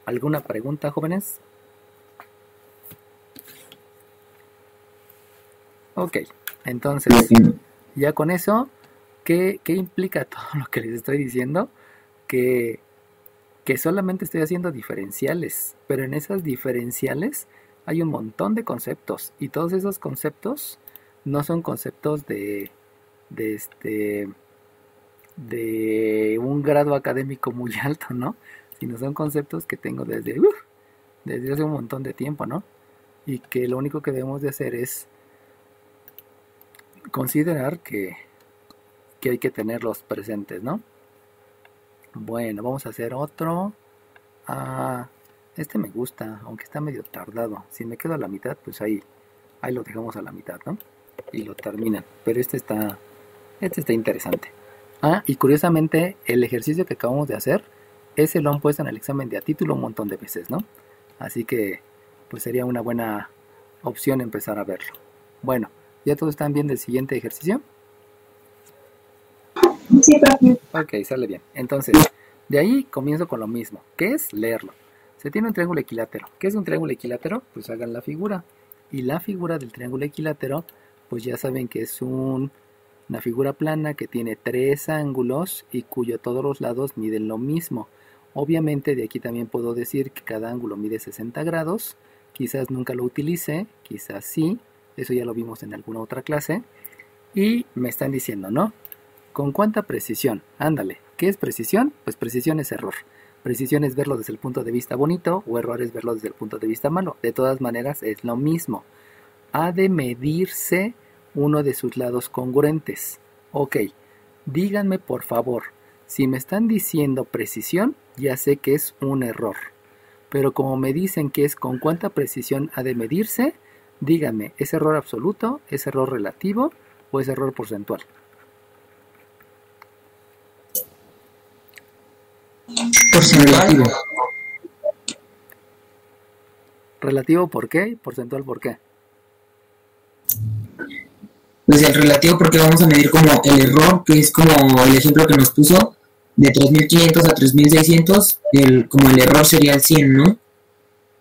¿Alguna pregunta, jóvenes? Ok, entonces, ya con eso, ¿qué implica todo lo que les estoy diciendo? Que solamente estoy haciendo diferenciales, pero en esas diferenciales hay un montón de conceptos y todos esos conceptos no son conceptos de un grado académico muy alto, ¿no? Sino son conceptos que tengo desde hace un montón de tiempo, ¿no? Y que lo único que debemos de hacer es considerar que hay que tenerlos presentes, ¿no? Bueno, vamos a hacer otro. Este me gusta, aunque está medio tardado. Si me quedo a la mitad, pues ahí lo dejamos a la mitad, ¿no? Y lo terminan. Pero este está interesante. Y curiosamente, el ejercicio que acabamos de hacer, ese lo han puesto en el examen de a título un montón de veces, ¿no? Así que, pues sería una buena opción empezar a verlo. Bueno, ¿ya todos están bien del siguiente ejercicio? Sí, profe. Ok, sale bien. Entonces, de ahí comienzo con lo mismo, que es leerlo. Se tiene un triángulo equilátero. ¿Qué es un triángulo equilátero? Pues hagan la figura. Y la figura del triángulo equilátero, pues ya saben que es una figura plana que tiene 3 ángulos y cuyo todos los lados miden lo mismo. Obviamente de aquí también puedo decir que cada ángulo mide 60 grados. Quizás nunca lo utilice, quizás sí. Eso ya lo vimos en alguna otra clase. Y me están diciendo, ¿no? ¿Con cuánta precisión? Ándale. ¿Qué es precisión? Pues precisión es error. Precisión es verlo desde el punto de vista bonito o error es verlo desde el punto de vista malo. De todas maneras es lo mismo. Ha de medirse uno de sus lados congruentes. Ok, díganme por favor, si me están diciendo precisión, ya sé que es un error. Pero como me dicen que es con cuánta precisión ha de medirse, díganme, ¿es error absoluto, es error relativo o es error porcentual? Porcentual. ¿Relativo por qué? ¿Porcentual por qué? Pues el relativo porque vamos a medir como el error, que es como el ejemplo que nos puso, de 3500 a 3600, como el error sería el 100, ¿no?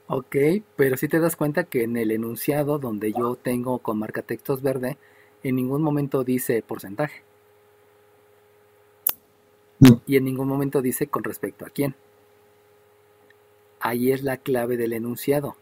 Ok, pero si te das cuenta que en el enunciado donde yo tengo con marcatextos verde, en ningún momento dice porcentaje. No. Y en ningún momento dice con respecto a quién. Ahí es la clave del enunciado.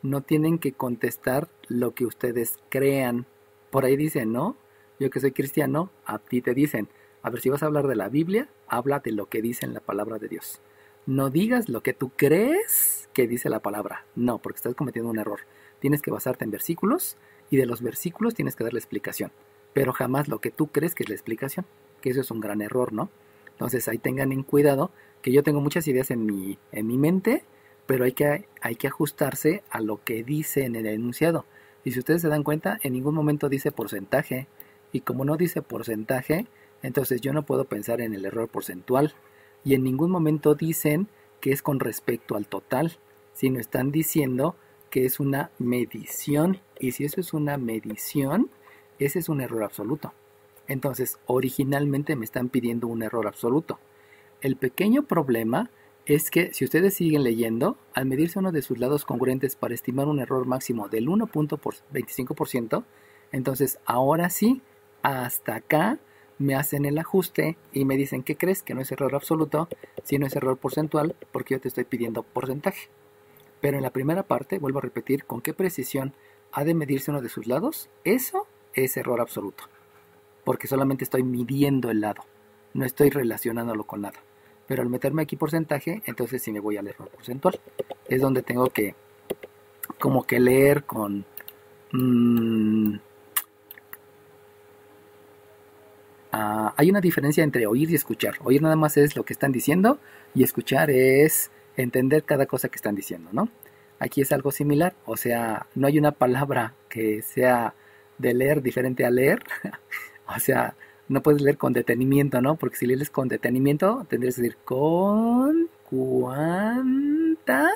No tienen que contestar lo que ustedes crean. Por ahí dicen, ¿no? Yo que soy cristiano, a ti te dicen, a ver, si vas a hablar de la Biblia, habla de lo que dice en la palabra de Dios. No digas lo que tú crees que dice la palabra. No, porque estás cometiendo un error. Tienes que basarte en versículos y de los versículos tienes que dar la explicación. Pero jamás lo que tú crees que es la explicación. Que eso es un gran error, ¿no? Entonces ahí tengan en cuidado que yo tengo muchas ideas en mi mente, pero hay que ajustarse a lo que dice en el enunciado. Y si ustedes se dan cuenta, en ningún momento dice porcentaje. Y como no dice porcentaje, entonces yo no puedo pensar en el error porcentual. Y en ningún momento dicen que es con respecto al total, sino están diciendo que es una medición. Y si eso es una medición, ese es un error absoluto. Entonces, originalmente me están pidiendo un error absoluto. El pequeño problema es que si ustedes siguen leyendo, al medirse uno de sus lados congruentes para estimar un error máximo del 1.25%, entonces ahora sí, hasta acá me hacen el ajuste y me dicen, ¿qué crees? Que no es error absoluto, sino es error porcentual, porque yo te estoy pidiendo porcentaje. Pero en la primera parte, vuelvo a repetir, ¿con qué precisión ha de medirse uno de sus lados? Eso es error absoluto, porque solamente estoy midiendo el lado, no estoy relacionándolo con nada. Pero al meterme aquí porcentaje, entonces sí me voy al error porcentual. Es donde tengo que como que leer con... hay una diferencia entre oír y escuchar. Oír nada más es lo que están diciendo y escuchar es entender cada cosa que están diciendo, ¿no? Aquí es algo similar, o sea, no hay una palabra que sea de leer diferente a leer. O sea, no puedes leer con detenimiento, ¿no? Porque si lees con detenimiento, tendrías que decir con cuánta.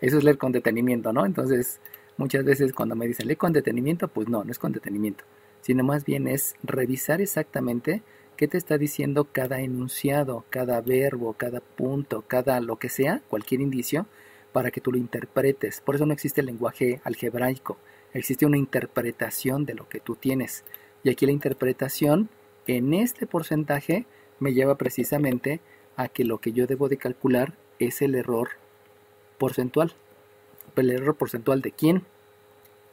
Eso es leer con detenimiento, ¿no? Entonces, muchas veces cuando me dicen lee con detenimiento, pues no es con detenimiento. Sino más bien es revisar exactamente qué te está diciendo cada enunciado, cada verbo, cada punto, cada lo que sea, cualquier indicio, para que tú lo interpretes. Por eso no existe el lenguaje algebraico. Existe una interpretación de lo que tú tienes. Y aquí la interpretación en este porcentaje me lleva precisamente a que lo que yo debo de calcular es el error porcentual. ¿El error porcentual de quién?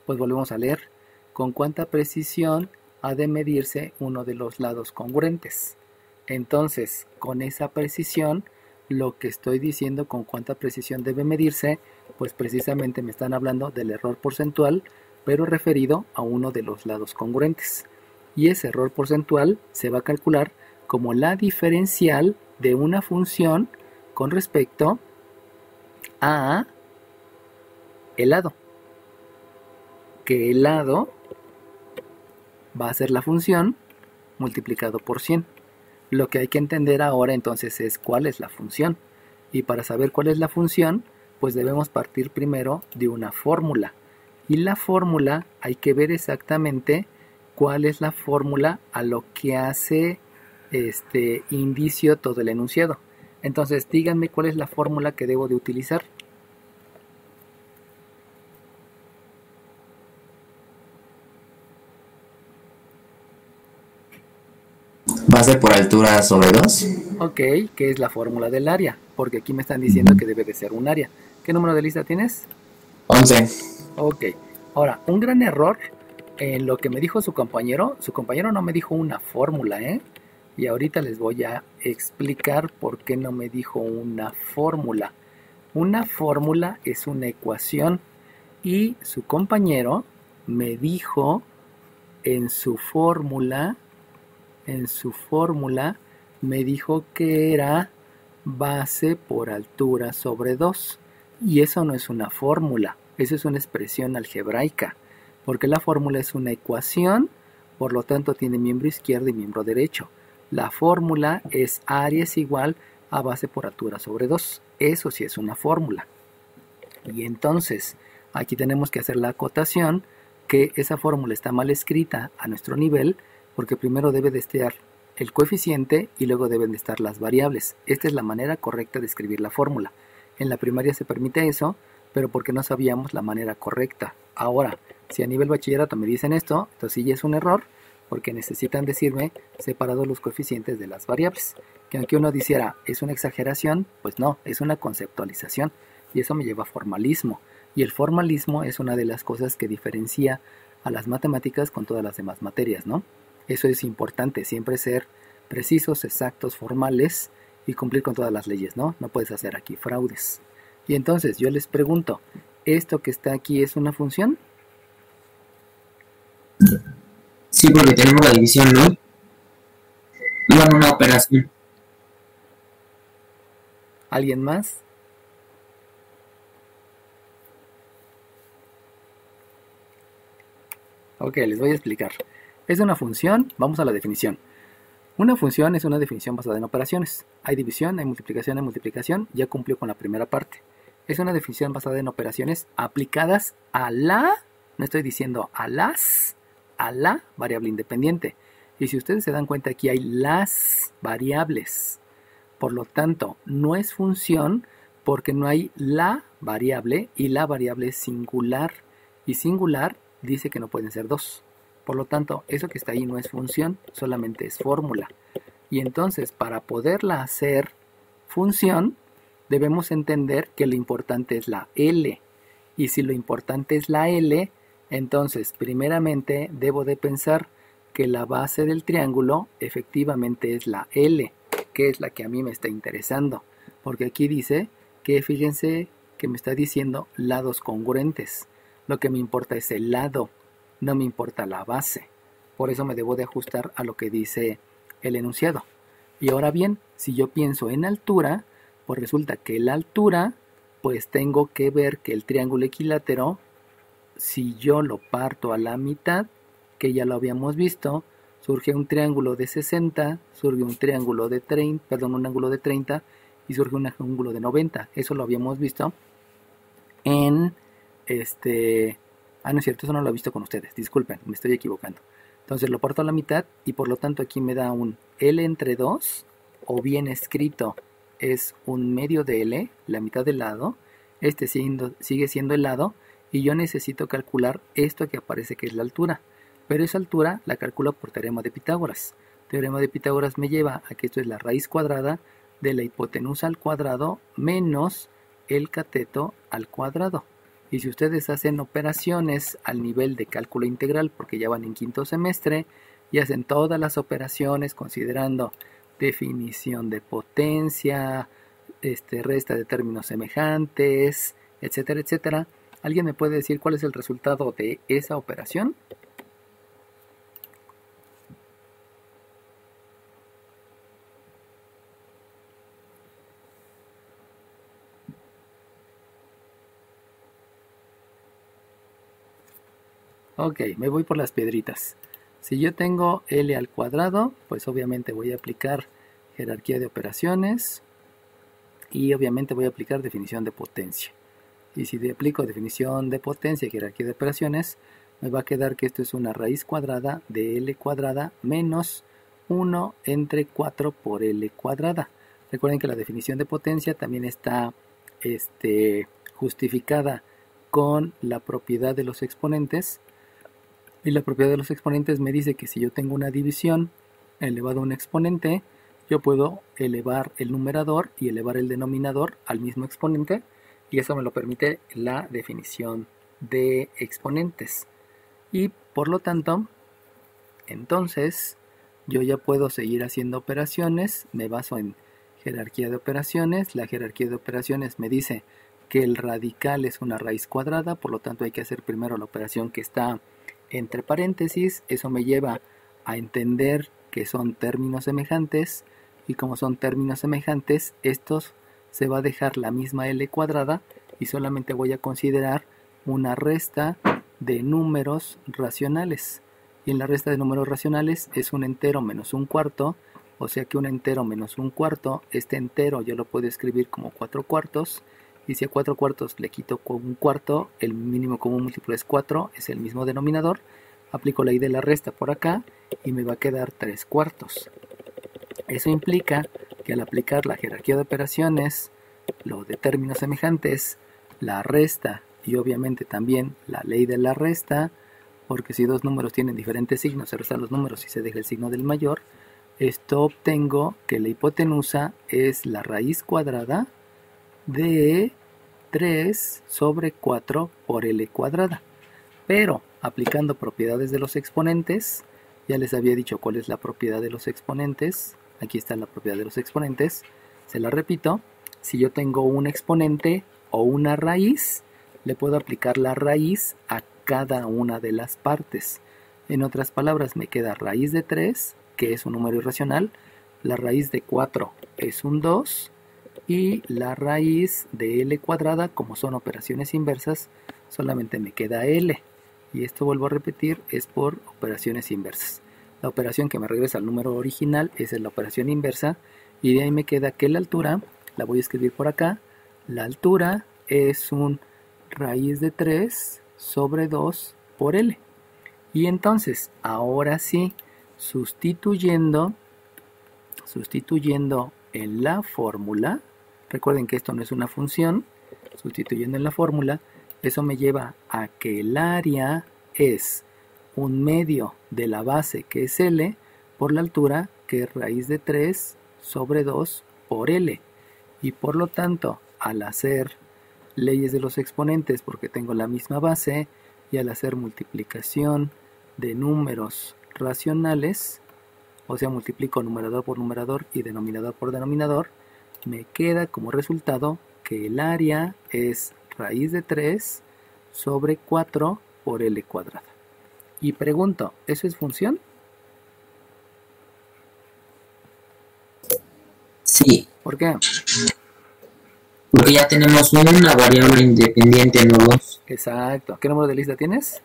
Pues volvemos a leer. ¿Con cuánta precisión ha de medirse uno de los lados congruentes? Entonces, con esa precisión, lo que estoy diciendo con cuánta precisión debe medirse, pues precisamente me están hablando del error porcentual, pero referido a uno de los lados congruentes. Y ese error porcentual se va a calcular como la diferencial de una función con respecto a el lado. Que el lado va a ser la función multiplicado por 100. Lo que hay que entender ahora entonces es cuál es la función. Y para saber cuál es la función, pues debemos partir primero de una fórmula. Y la fórmula hay que ver exactamente cuál es la fórmula a lo que hace indicio todo el enunciado. Entonces díganme cuál es la fórmula que debo de utilizar. Base por altura sobre 2. Ok, que es la fórmula del área, porque aquí me están diciendo que debe de ser un área. ¿Qué número de lista tienes? 11. Ok, ahora, un gran error en lo que me dijo su compañero no me dijo una fórmula, ¿eh? Y ahorita les voy a explicar por qué no me dijo una fórmula. Una fórmula es una ecuación y su compañero me dijo en su fórmula me dijo que era base por altura sobre 2. Y eso no es una fórmula, eso es una expresión algebraica. Porque la fórmula es una ecuación, por lo tanto tiene miembro izquierdo y miembro derecho. La fórmula es área es igual a base por altura sobre 2. Eso sí es una fórmula. Y entonces, aquí tenemos que hacer la acotación que esa fórmula está mal escrita a nuestro nivel, porque primero debe de estar el coeficiente y luego deben de estar las variables. Esta es la manera correcta de escribir la fórmula. En la primaria se permite eso, pero porque no sabíamos la manera correcta. Ahora, si a nivel bachillerato me dicen esto, entonces sí ya es un error, porque necesitan decirme separados los coeficientes de las variables. Que aunque uno dijera, es una exageración, pues no, es una conceptualización. Y eso me lleva a formalismo. Y el formalismo es una de las cosas que diferencia a las matemáticas con todas las demás materias, ¿no? Eso es importante, siempre ser precisos, exactos, formales y cumplir con todas las leyes, ¿no? No puedes hacer aquí fraudes. Y entonces yo les pregunto, ¿esto que está aquí es una función? Sí, porque tenemos la división, ¿no? Bueno, una operación. ¿Alguien más? Ok, les voy a explicar. Es una función, vamos a la definición. Una función es una definición basada en operaciones. Hay división, hay multiplicación, ya cumplió con la primera parte. Es una definición basada en operaciones aplicadas a la, no estoy diciendo a la variable independiente. Y si ustedes se dan cuenta, aquí hay las variables. Por lo tanto, no es función porque no hay la variable y la variable es singular. Y singular dice que no pueden ser dos. Por lo tanto, eso que está ahí no es función, solamente es fórmula. Y entonces, para poderla hacer función, debemos entender que lo importante es la L. Y si lo importante es la L, entonces, primeramente, debo de pensar que la base del triángulo efectivamente es la L, que es la que a mí me está interesando. Porque aquí dice que, fíjense, que me está diciendo lados congruentes. Lo que me importa es el lado, no me importa la base. Por eso me debo de ajustar a lo que dice el enunciado. Y ahora bien, si yo pienso en altura, pues resulta que la altura, pues tengo que ver que el triángulo equilátero, si yo lo parto a la mitad, que ya lo habíamos visto, surge un triángulo de 60, surge un triángulo de 30, un ángulo de 30 y surge un ángulo de 90. Eso lo habíamos visto en no es cierto, eso no lo he visto con ustedes, disculpen, me estoy equivocando. Entonces lo parto a la mitad y por lo tanto aquí me da un L entre 2, o bien escrito es un medio de L, la mitad del lado, sigue siendo el lado, y yo necesito calcular esto que aparece que es la altura. Pero esa altura la calculo por teorema de Pitágoras. Teorema de Pitágoras me lleva a que esto es la raíz cuadrada de la hipotenusa al cuadrado menos el cateto al cuadrado. Y si ustedes hacen operaciones al nivel de cálculo integral, porque ya van en quinto semestre, y hacen todas las operaciones considerando definición de potencia, resta de términos semejantes, etcétera, etcétera, ¿alguien me puede decir cuál es el resultado de esa operación? Ok, me voy por las piedritas. Si yo tengo L al cuadrado, pues obviamente voy a aplicar jerarquía de operaciones y obviamente voy a aplicar definición de potencia. Y si aplico definición de potencia y jerarquía de operaciones, me va a quedar que esto es una raíz cuadrada de L cuadrada menos 1 entre 4 por L cuadrada. Recuerden que la definición de potencia también está justificada con la propiedad de los exponentes. Y la propiedad de los exponentes me dice que si yo tengo una división elevado a un exponente, yo puedo elevar el numerador y elevar el denominador al mismo exponente, y eso me lo permite la definición de exponentes. Y por lo tanto, entonces, yo ya puedo seguir haciendo operaciones. Me baso en jerarquía de operaciones. La jerarquía de operaciones me dice que el radical es una raíz cuadrada, por lo tanto hay que hacer primero la operación que está entre paréntesis. Eso me lleva a entender que son términos semejantes, y como son términos semejantes, estos se va a dejar la misma L cuadrada y solamente voy a considerar una resta de números racionales. Y en la resta de números racionales es un entero menos un cuarto, o sea que un entero menos un cuarto, este entero yo lo puedo escribir como 4 cuartos, y si a 4 cuartos le quito un cuarto, el mínimo común múltiplo es 4, es el mismo denominador. Aplico la ley de la resta por acá y me va a quedar 3 cuartos. Eso implica que al aplicar la jerarquía de operaciones, lo de términos semejantes, la resta y obviamente también la ley de la resta, porque si dos números tienen diferentes signos, se restan los números y se deja el signo del mayor, esto obtengo que la hipotenusa es la raíz cuadrada de 3 sobre 4 por L cuadrada. Pero aplicando propiedades de los exponentes, ya les había dicho cuál es la propiedad de los exponentes. Aquí está la propiedad de los exponentes. Se la repito. Si yo tengo un exponente o una raíz, le puedo aplicar la raíz a cada una de las partes. En otras palabras, me queda raíz de 3, que es un número irracional. La raíz de 4 es un 2. Y la raíz de L cuadrada, como son operaciones inversas, solamente me queda L. Y esto, vuelvo a repetir, es por operaciones inversas. La operación que me regresa al número original es la operación inversa. Y de ahí me queda que la altura, la voy a escribir por acá. La altura es un raíz de 3 sobre 2 por L. Y entonces, ahora sí, sustituyendo en la fórmula, recuerden que esto no es una función, sustituyendo en la fórmula, eso me lleva a que el área es un medio de la base, que es L, por la altura, que es raíz de 3 sobre 2 por L. Y por lo tanto, al hacer leyes de los exponentes, porque tengo la misma base, y al hacer multiplicación de números racionales, o sea, multiplico numerador por numerador y denominador por denominador, me queda como resultado que el área es raíz de 3 sobre 4 por L cuadrada. Y pregunto, ¿eso es función? Sí, ¿Por qué? porque ya tenemos una variable independiente, no dos. Exacto. ¿Qué número de lista tienes?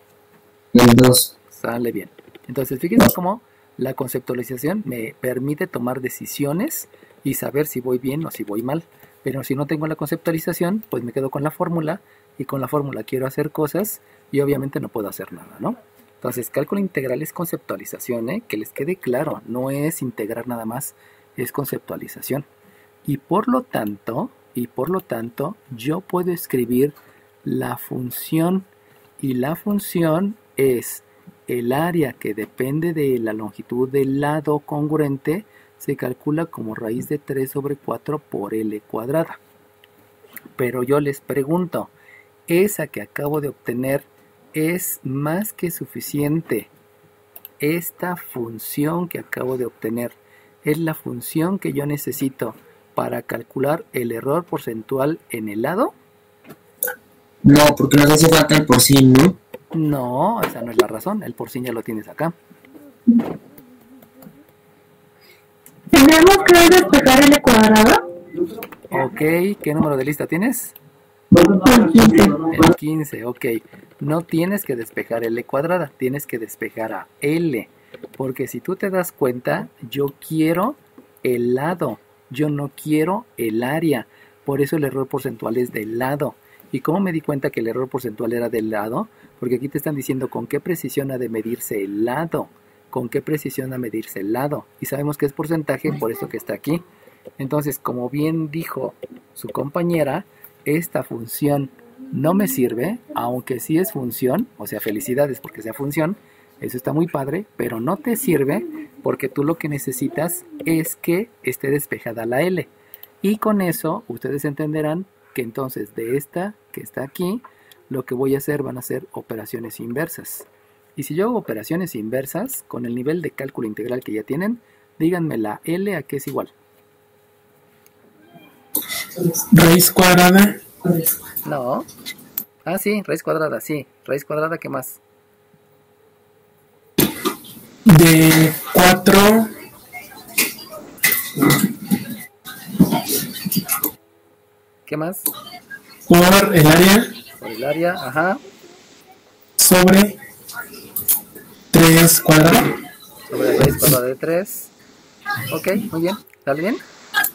El 2. Sale bien. Entonces, fíjense cómo la conceptualización me permite tomar decisiones y saber si voy bien o si voy mal. Pero si no tengo la conceptualización, pues me quedo con la fórmula, y con la fórmula quiero hacer cosas y obviamente no puedo hacer nada, ¿no? Entonces, cálculo integral es conceptualización, ¿eh? Que les quede claro, no es integrar nada más, es conceptualización. Y por lo tanto, yo puedo escribir la función, y la función es el área que depende de la longitud del lado congruente, se calcula como raíz de 3 sobre 4 por L cuadrada. Pero yo les pregunto, ¿esa que acabo de obtener es más que suficiente? Esta función que acabo de obtener es la función que yo necesito para calcular el error porcentual en el lado. No, porque nos hace falta el porcín, ¿no? No, esa no es la razón, el porcín ya lo tienes acá. Tenemos que despejar L cuadrada. Ok, ¿qué número de lista tienes? El 15. El 15, ok. No tienes que despejar L cuadrada, tienes que despejar a L. Porque si tú te das cuenta, yo quiero el lado, yo no quiero el área. Por eso el error porcentual es del lado. ¿Y cómo me di cuenta que el error porcentual era del lado? Porque aquí te están diciendo con qué precisión ha de medirse el lado. Con qué precisión ha de medirse el lado. Y sabemos que es porcentaje, por eso que está aquí. Entonces, como bien dijo su compañera, esta función no me sirve, aunque sí es función, o sea, felicidades porque sea función, eso está muy padre, pero no te sirve porque tú lo que necesitas es que esté despejada la L. Y con eso ustedes entenderán que entonces de esta que está aquí, lo que voy a hacer van a ser operaciones inversas. Y si yo hago operaciones inversas, con el nivel de cálculo integral que ya tienen, díganme la L a qué es igual. Raíz cuadrada No. Ah, sí, raíz cuadrada, sí. Raíz cuadrada, ¿qué más? de 4 ¿Qué más? por el área Por el área, ajá. sobre 3 cuadrada. Sobre la raíz cuadrada de 3. Ok, muy bien. ¿Sale bien?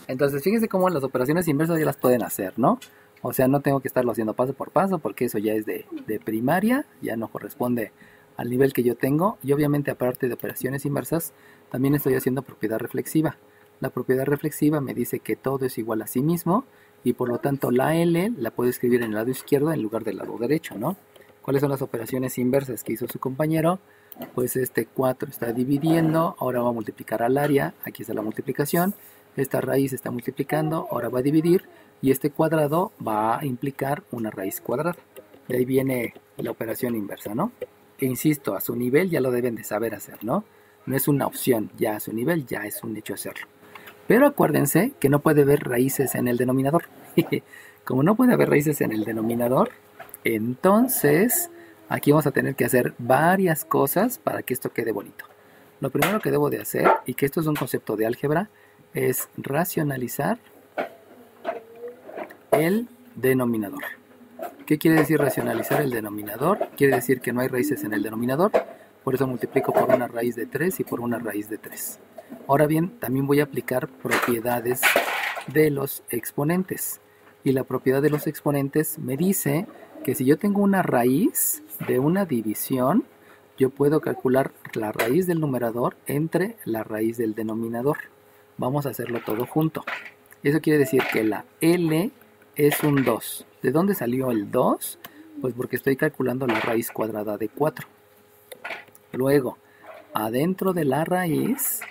Entonces, fíjense cómo las operaciones inversas ya las pueden hacer, ¿no? O sea, no tengo que estarlo haciendo paso por paso porque eso ya es de primaria, ya no corresponde al nivel que yo tengo. Y obviamente, aparte de operaciones inversas, también estoy haciendo propiedad reflexiva. La propiedad reflexiva me dice que todo es igual a sí mismo y por lo tanto la L la puedo escribir en el lado izquierdo en lugar del lado derecho, ¿no? ¿Cuáles son las operaciones inversas que hizo su compañero? Pues este 4 está dividiendo, ahora va a multiplicar al área, aquí está la multiplicación, esta raíz está multiplicando, ahora va a dividir y este cuadrado va a implicar una raíz cuadrada. De ahí viene la operación inversa, ¿no? E insisto, a su nivel ya lo deben de saber hacer, ¿no? No es una opción, ya a su nivel ya es un hecho hacerlo. Pero acuérdense que no puede haber raíces en el denominador. Como no puede haber raíces en el denominador, entonces aquí vamos a tener que hacer varias cosas para que esto quede bonito. Lo primero que debo de hacer, y que esto es un concepto de álgebra, es racionalizar el denominador. ¿Qué quiere decir racionalizar el denominador? Quiere decir que no hay raíces en el denominador, por eso multiplico por una raíz de 3 y por una raíz de 3. Ahora bien, también voy a aplicar propiedades de los exponentes. Y la propiedad de los exponentes me dice que si yo tengo una raíz de una división, yo puedo calcular la raíz del numerador entre la raíz del denominador. Vamos a hacerlo todo junto. Eso quiere decir que la L es un 2. ¿De dónde salió el 2? Pues porque estoy calculando la raíz cuadrada de 4. Luego, adentro de la raíz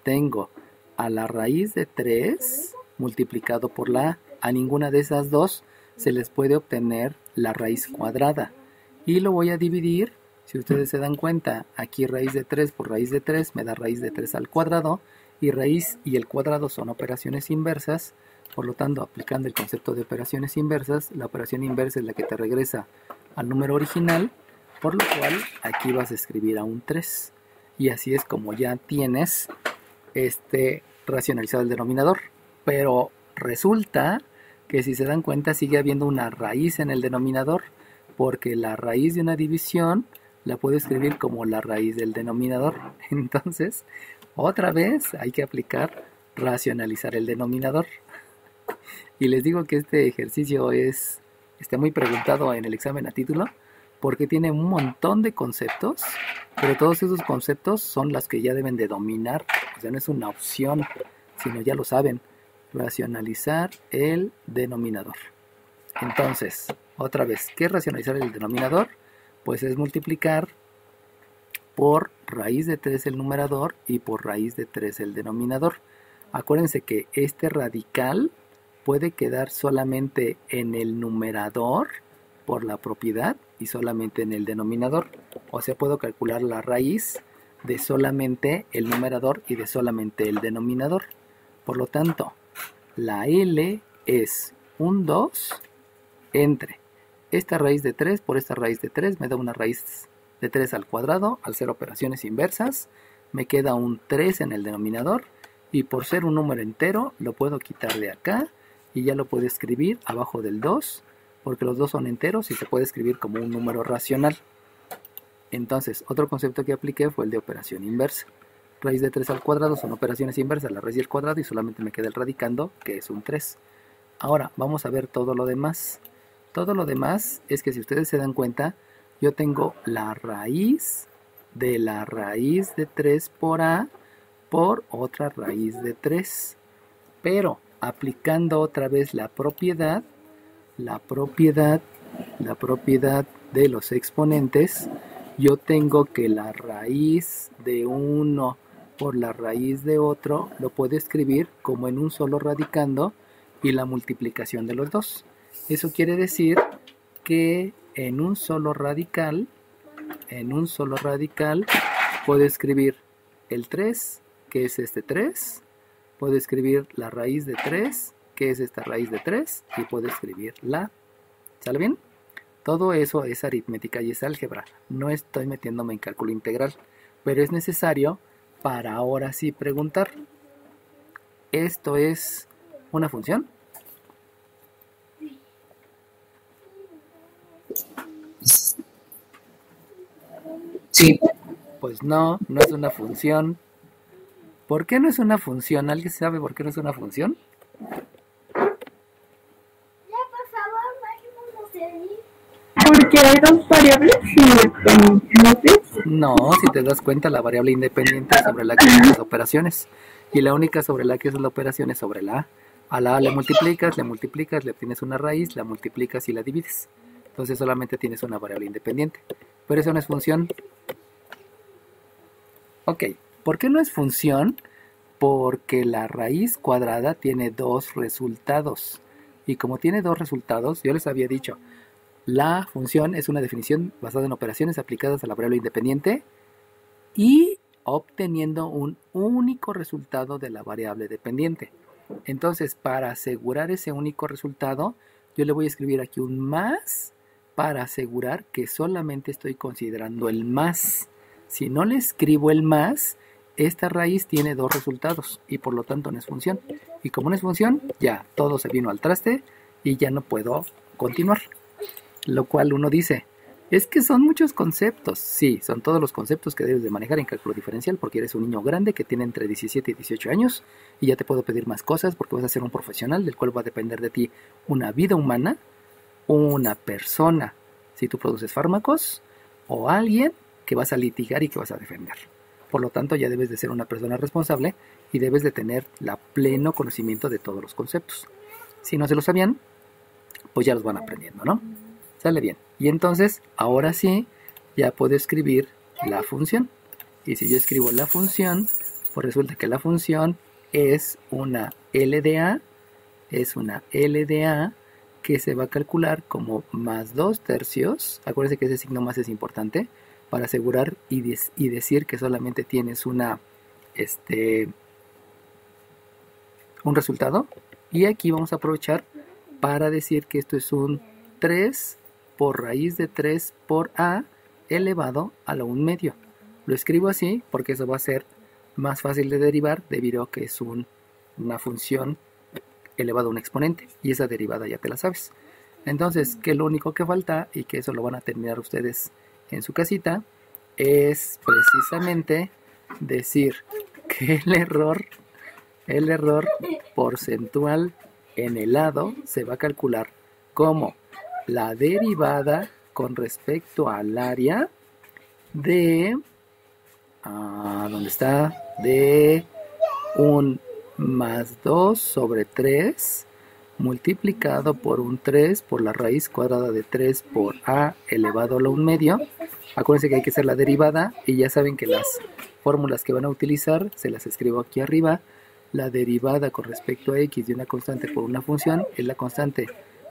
tengo a la raíz de 3 multiplicado por la A. A ninguna de esas dos se les puede obtener la raíz cuadrada. Y lo voy a dividir, si ustedes se dan cuenta, aquí raíz de 3 por raíz de 3 me da raíz de 3 al cuadrado. Y raíz y el cuadrado son operaciones inversas. Por lo tanto, aplicando el concepto de operaciones inversas, la operación inversa es la que te regresa al número original, por lo cual aquí vas a escribir a un 3. Y así es como ya tienes racionalizado el denominador. Pero resulta que si se dan cuenta sigue habiendo una raíz en el denominador, porque la raíz de una división la puedo escribir como la raíz del denominador. Entonces, otra vez hay que aplicar racionalizar el denominador. Y les digo que este ejercicio está muy preguntado en el examen a título, porque tiene un montón de conceptos, pero todos esos conceptos son las que ya deben de dominar. O sea, no es una opción, sino ya lo saben. Racionalizar el denominador. Entonces, otra vez, ¿qué es racionalizar el denominador? Pues es multiplicar por raíz de 3 el numerador y por raíz de 3 el denominador. Acuérdense que este radical puede quedar solamente en el numerador por la propiedad y solamente en el denominador. O sea, puedo calcular la raíz de solamente el numerador y de solamente el denominador. Por lo tanto, la L es un 2 entre esta raíz de 3 por esta raíz de 3. Me da una raíz de 3 al cuadrado. Al ser operaciones inversas, me queda un 3 en el denominador. Y por ser un número entero, lo puedo quitar de acá y ya lo puedo escribir abajo del 2, porque los dos son enteros y se puede escribir como un número racional. Entonces, otro concepto que apliqué fue el de operación inversa. Raíz de 3 al cuadrado son operaciones inversas, la raíz y el cuadrado, y solamente me queda el radicando, que es un 3. Ahora, vamos a ver todo lo demás. Todo lo demás es que si ustedes se dan cuenta, yo tengo la raíz de la raíz de 3 por A por otra raíz de 3. Pero aplicando otra vez la propiedad de los exponentes, yo tengo que la raíz de uno por la raíz de otro lo puedo escribir como en un solo radicando y la multiplicación de los dos. Eso quiere decir que en un solo radical puedo escribir el 3, que es este 3, puedo escribir la raíz de 3, que es esta raíz de 3, y puedo escribir la. ¿Sale bien? Todo eso es aritmética y es álgebra. No estoy metiéndome en cálculo integral, pero es necesario para ahora sí preguntar. ¿Esto es una función? Sí. Pues no, no es una función. ¿Por qué no es una función? ¿Alguien sabe por qué no es una función? Ya, por favor, vamos a seguir. Porque hay dos variables independientes No, si te das cuenta, la variable independiente sobre la que haces las operaciones. Y la única sobre la que haces la operación es sobre la A. A la A le multiplicas, le obtienes una raíz, la multiplicas y la divides. Entonces solamente tienes una variable independiente. Pero eso no es función. Ok, ¿por qué no es función? Porque la raíz cuadrada tiene dos resultados. Y como tiene dos resultados, yo les había dicho, la función es una definición basada en operaciones aplicadas a la variable independiente y obteniendo un único resultado de la variable dependiente. Entonces, para asegurar ese único resultado, yo le voy a escribir aquí un más para asegurar que solamente estoy considerando el más. Si no le escribo el más, esta raíz tiene dos resultados y por lo tanto no es función. Y como no es función, ya todo se vino al traste y ya no puedo continuar. Lo cual uno dice, es que son muchos conceptos. Sí, son todos los conceptos que debes de manejar en cálculo diferencial porque eres un niño grande que tiene entre 17 y 18 años y ya te puedo pedir más cosas porque vas a ser un profesional del cual va a depender de ti una vida humana, una persona, si tú produces fármacos, o alguien que vas a litigar y que vas a defender. Por lo tanto, ya debes de ser una persona responsable y debes de tener pleno conocimiento de todos los conceptos. Si no se lo sabían, pues ya los van aprendiendo, ¿no? Sale bien. Y entonces, ahora sí, ya puedo escribir la función. Y si yo escribo la función, pues resulta que la función es una LDA, que se va a calcular como más 2/3. Acuérdense que ese signo más es importante para asegurar y decir que solamente tienes un resultado. Y aquí vamos a aprovechar para decir que esto es un 3 por raíz de 3 por A elevado a la 1/2. Lo escribo así porque eso va a ser más fácil de derivar debido a que es una función elevado a un exponente y esa derivada ya te la sabes. Entonces, que lo único que falta y que eso lo van a terminar ustedes en su casita es precisamente decir que el error porcentual en el lado se va a calcular como la derivada con respecto al área de ¿dónde está? De un más 2 sobre 3 multiplicado por un 3 por la raíz cuadrada de 3 por a elevado a la 1/2. Acuérdense que hay que hacer la derivada y ya saben que las fórmulas que van a utilizar se las escribo aquí arriba. La derivada con respecto a x de una constante por una función es la constante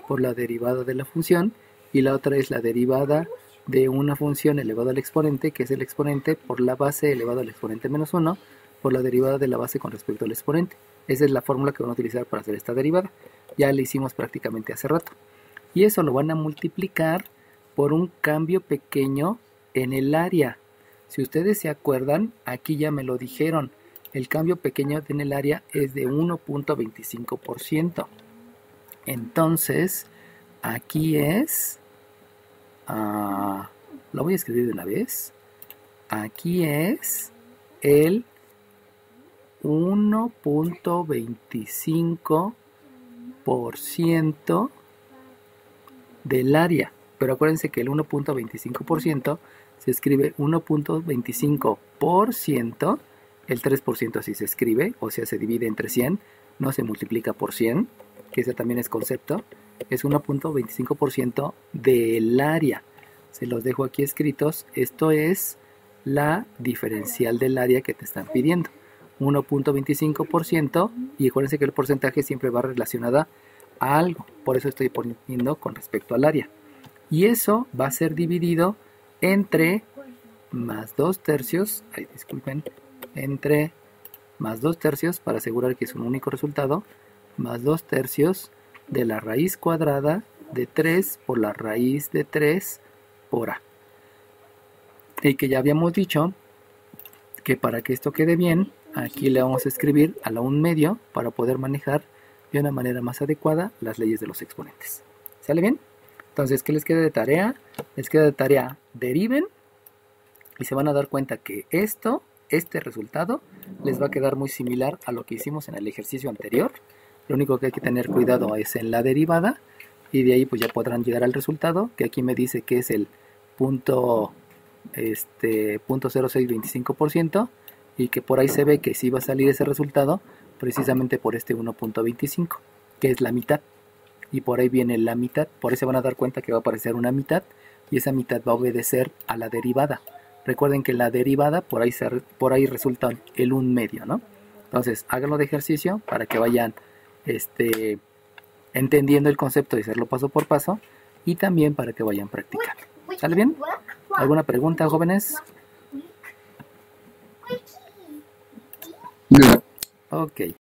por la derivada de la función y la otra es la derivada de una función elevado al exponente, que es el exponente por la base elevado al exponente menos 1 por la derivada de la base con respecto al exponente. Esa es la fórmula que van a utilizar para hacer esta derivada. Ya la hicimos prácticamente hace rato. Y eso lo van a multiplicar por un cambio pequeño en el área. Si ustedes se acuerdan, aquí ya me lo dijeron. El cambio pequeño en el área es de 1.25%. Entonces, aquí es... lo voy a escribir de una vez. Aquí es el 1.25% del área. Pero acuérdense que el 1.25% se escribe 1.25%. El 3% así se escribe, o sea, se divide entre 100, no se multiplica por 100, que ese también es concepto. Es 1.25% del área. Se los dejo aquí escritos. Esto es la diferencial del área que te están pidiendo. 1.25%, y acuérdense que el porcentaje siempre va relacionada a algo. Por eso estoy poniendo con respecto al área. Y eso va a ser dividido entre más 2/3, entre más 2/3 para asegurar que es un único resultado, más 2/3 de la raíz cuadrada de 3 por la raíz de 3 por a. Y que ya habíamos dicho que para que esto quede bien, aquí le vamos a escribir a la 1/2 para poder manejar de una manera más adecuada las leyes de los exponentes. ¿Sale bien? Entonces, ¿qué les queda de tarea? Les queda de tarea, deriven y se van a dar cuenta que este resultado les va a quedar muy similar a lo que hicimos en el ejercicio anterior. Lo único que hay que tener cuidado es en la derivada y de ahí pues ya podrán llegar al resultado, que aquí me dice que es el punto 0.0625%, y que por ahí se ve que sí va a salir ese resultado precisamente por este 1.25, que es la mitad, y por ahí viene la mitad. Por ahí se van a dar cuenta que va a aparecer una mitad, y esa mitad va a obedecer a la derivada. Recuerden que la derivada por ahí resulta el 1/2, ¿no? Entonces háganlo de ejercicio para que vayan entendiendo el concepto de hacerlo paso por paso, y también para que vayan practicando. ¿Sale bien? ¿Alguna pregunta, jóvenes? No. Ok.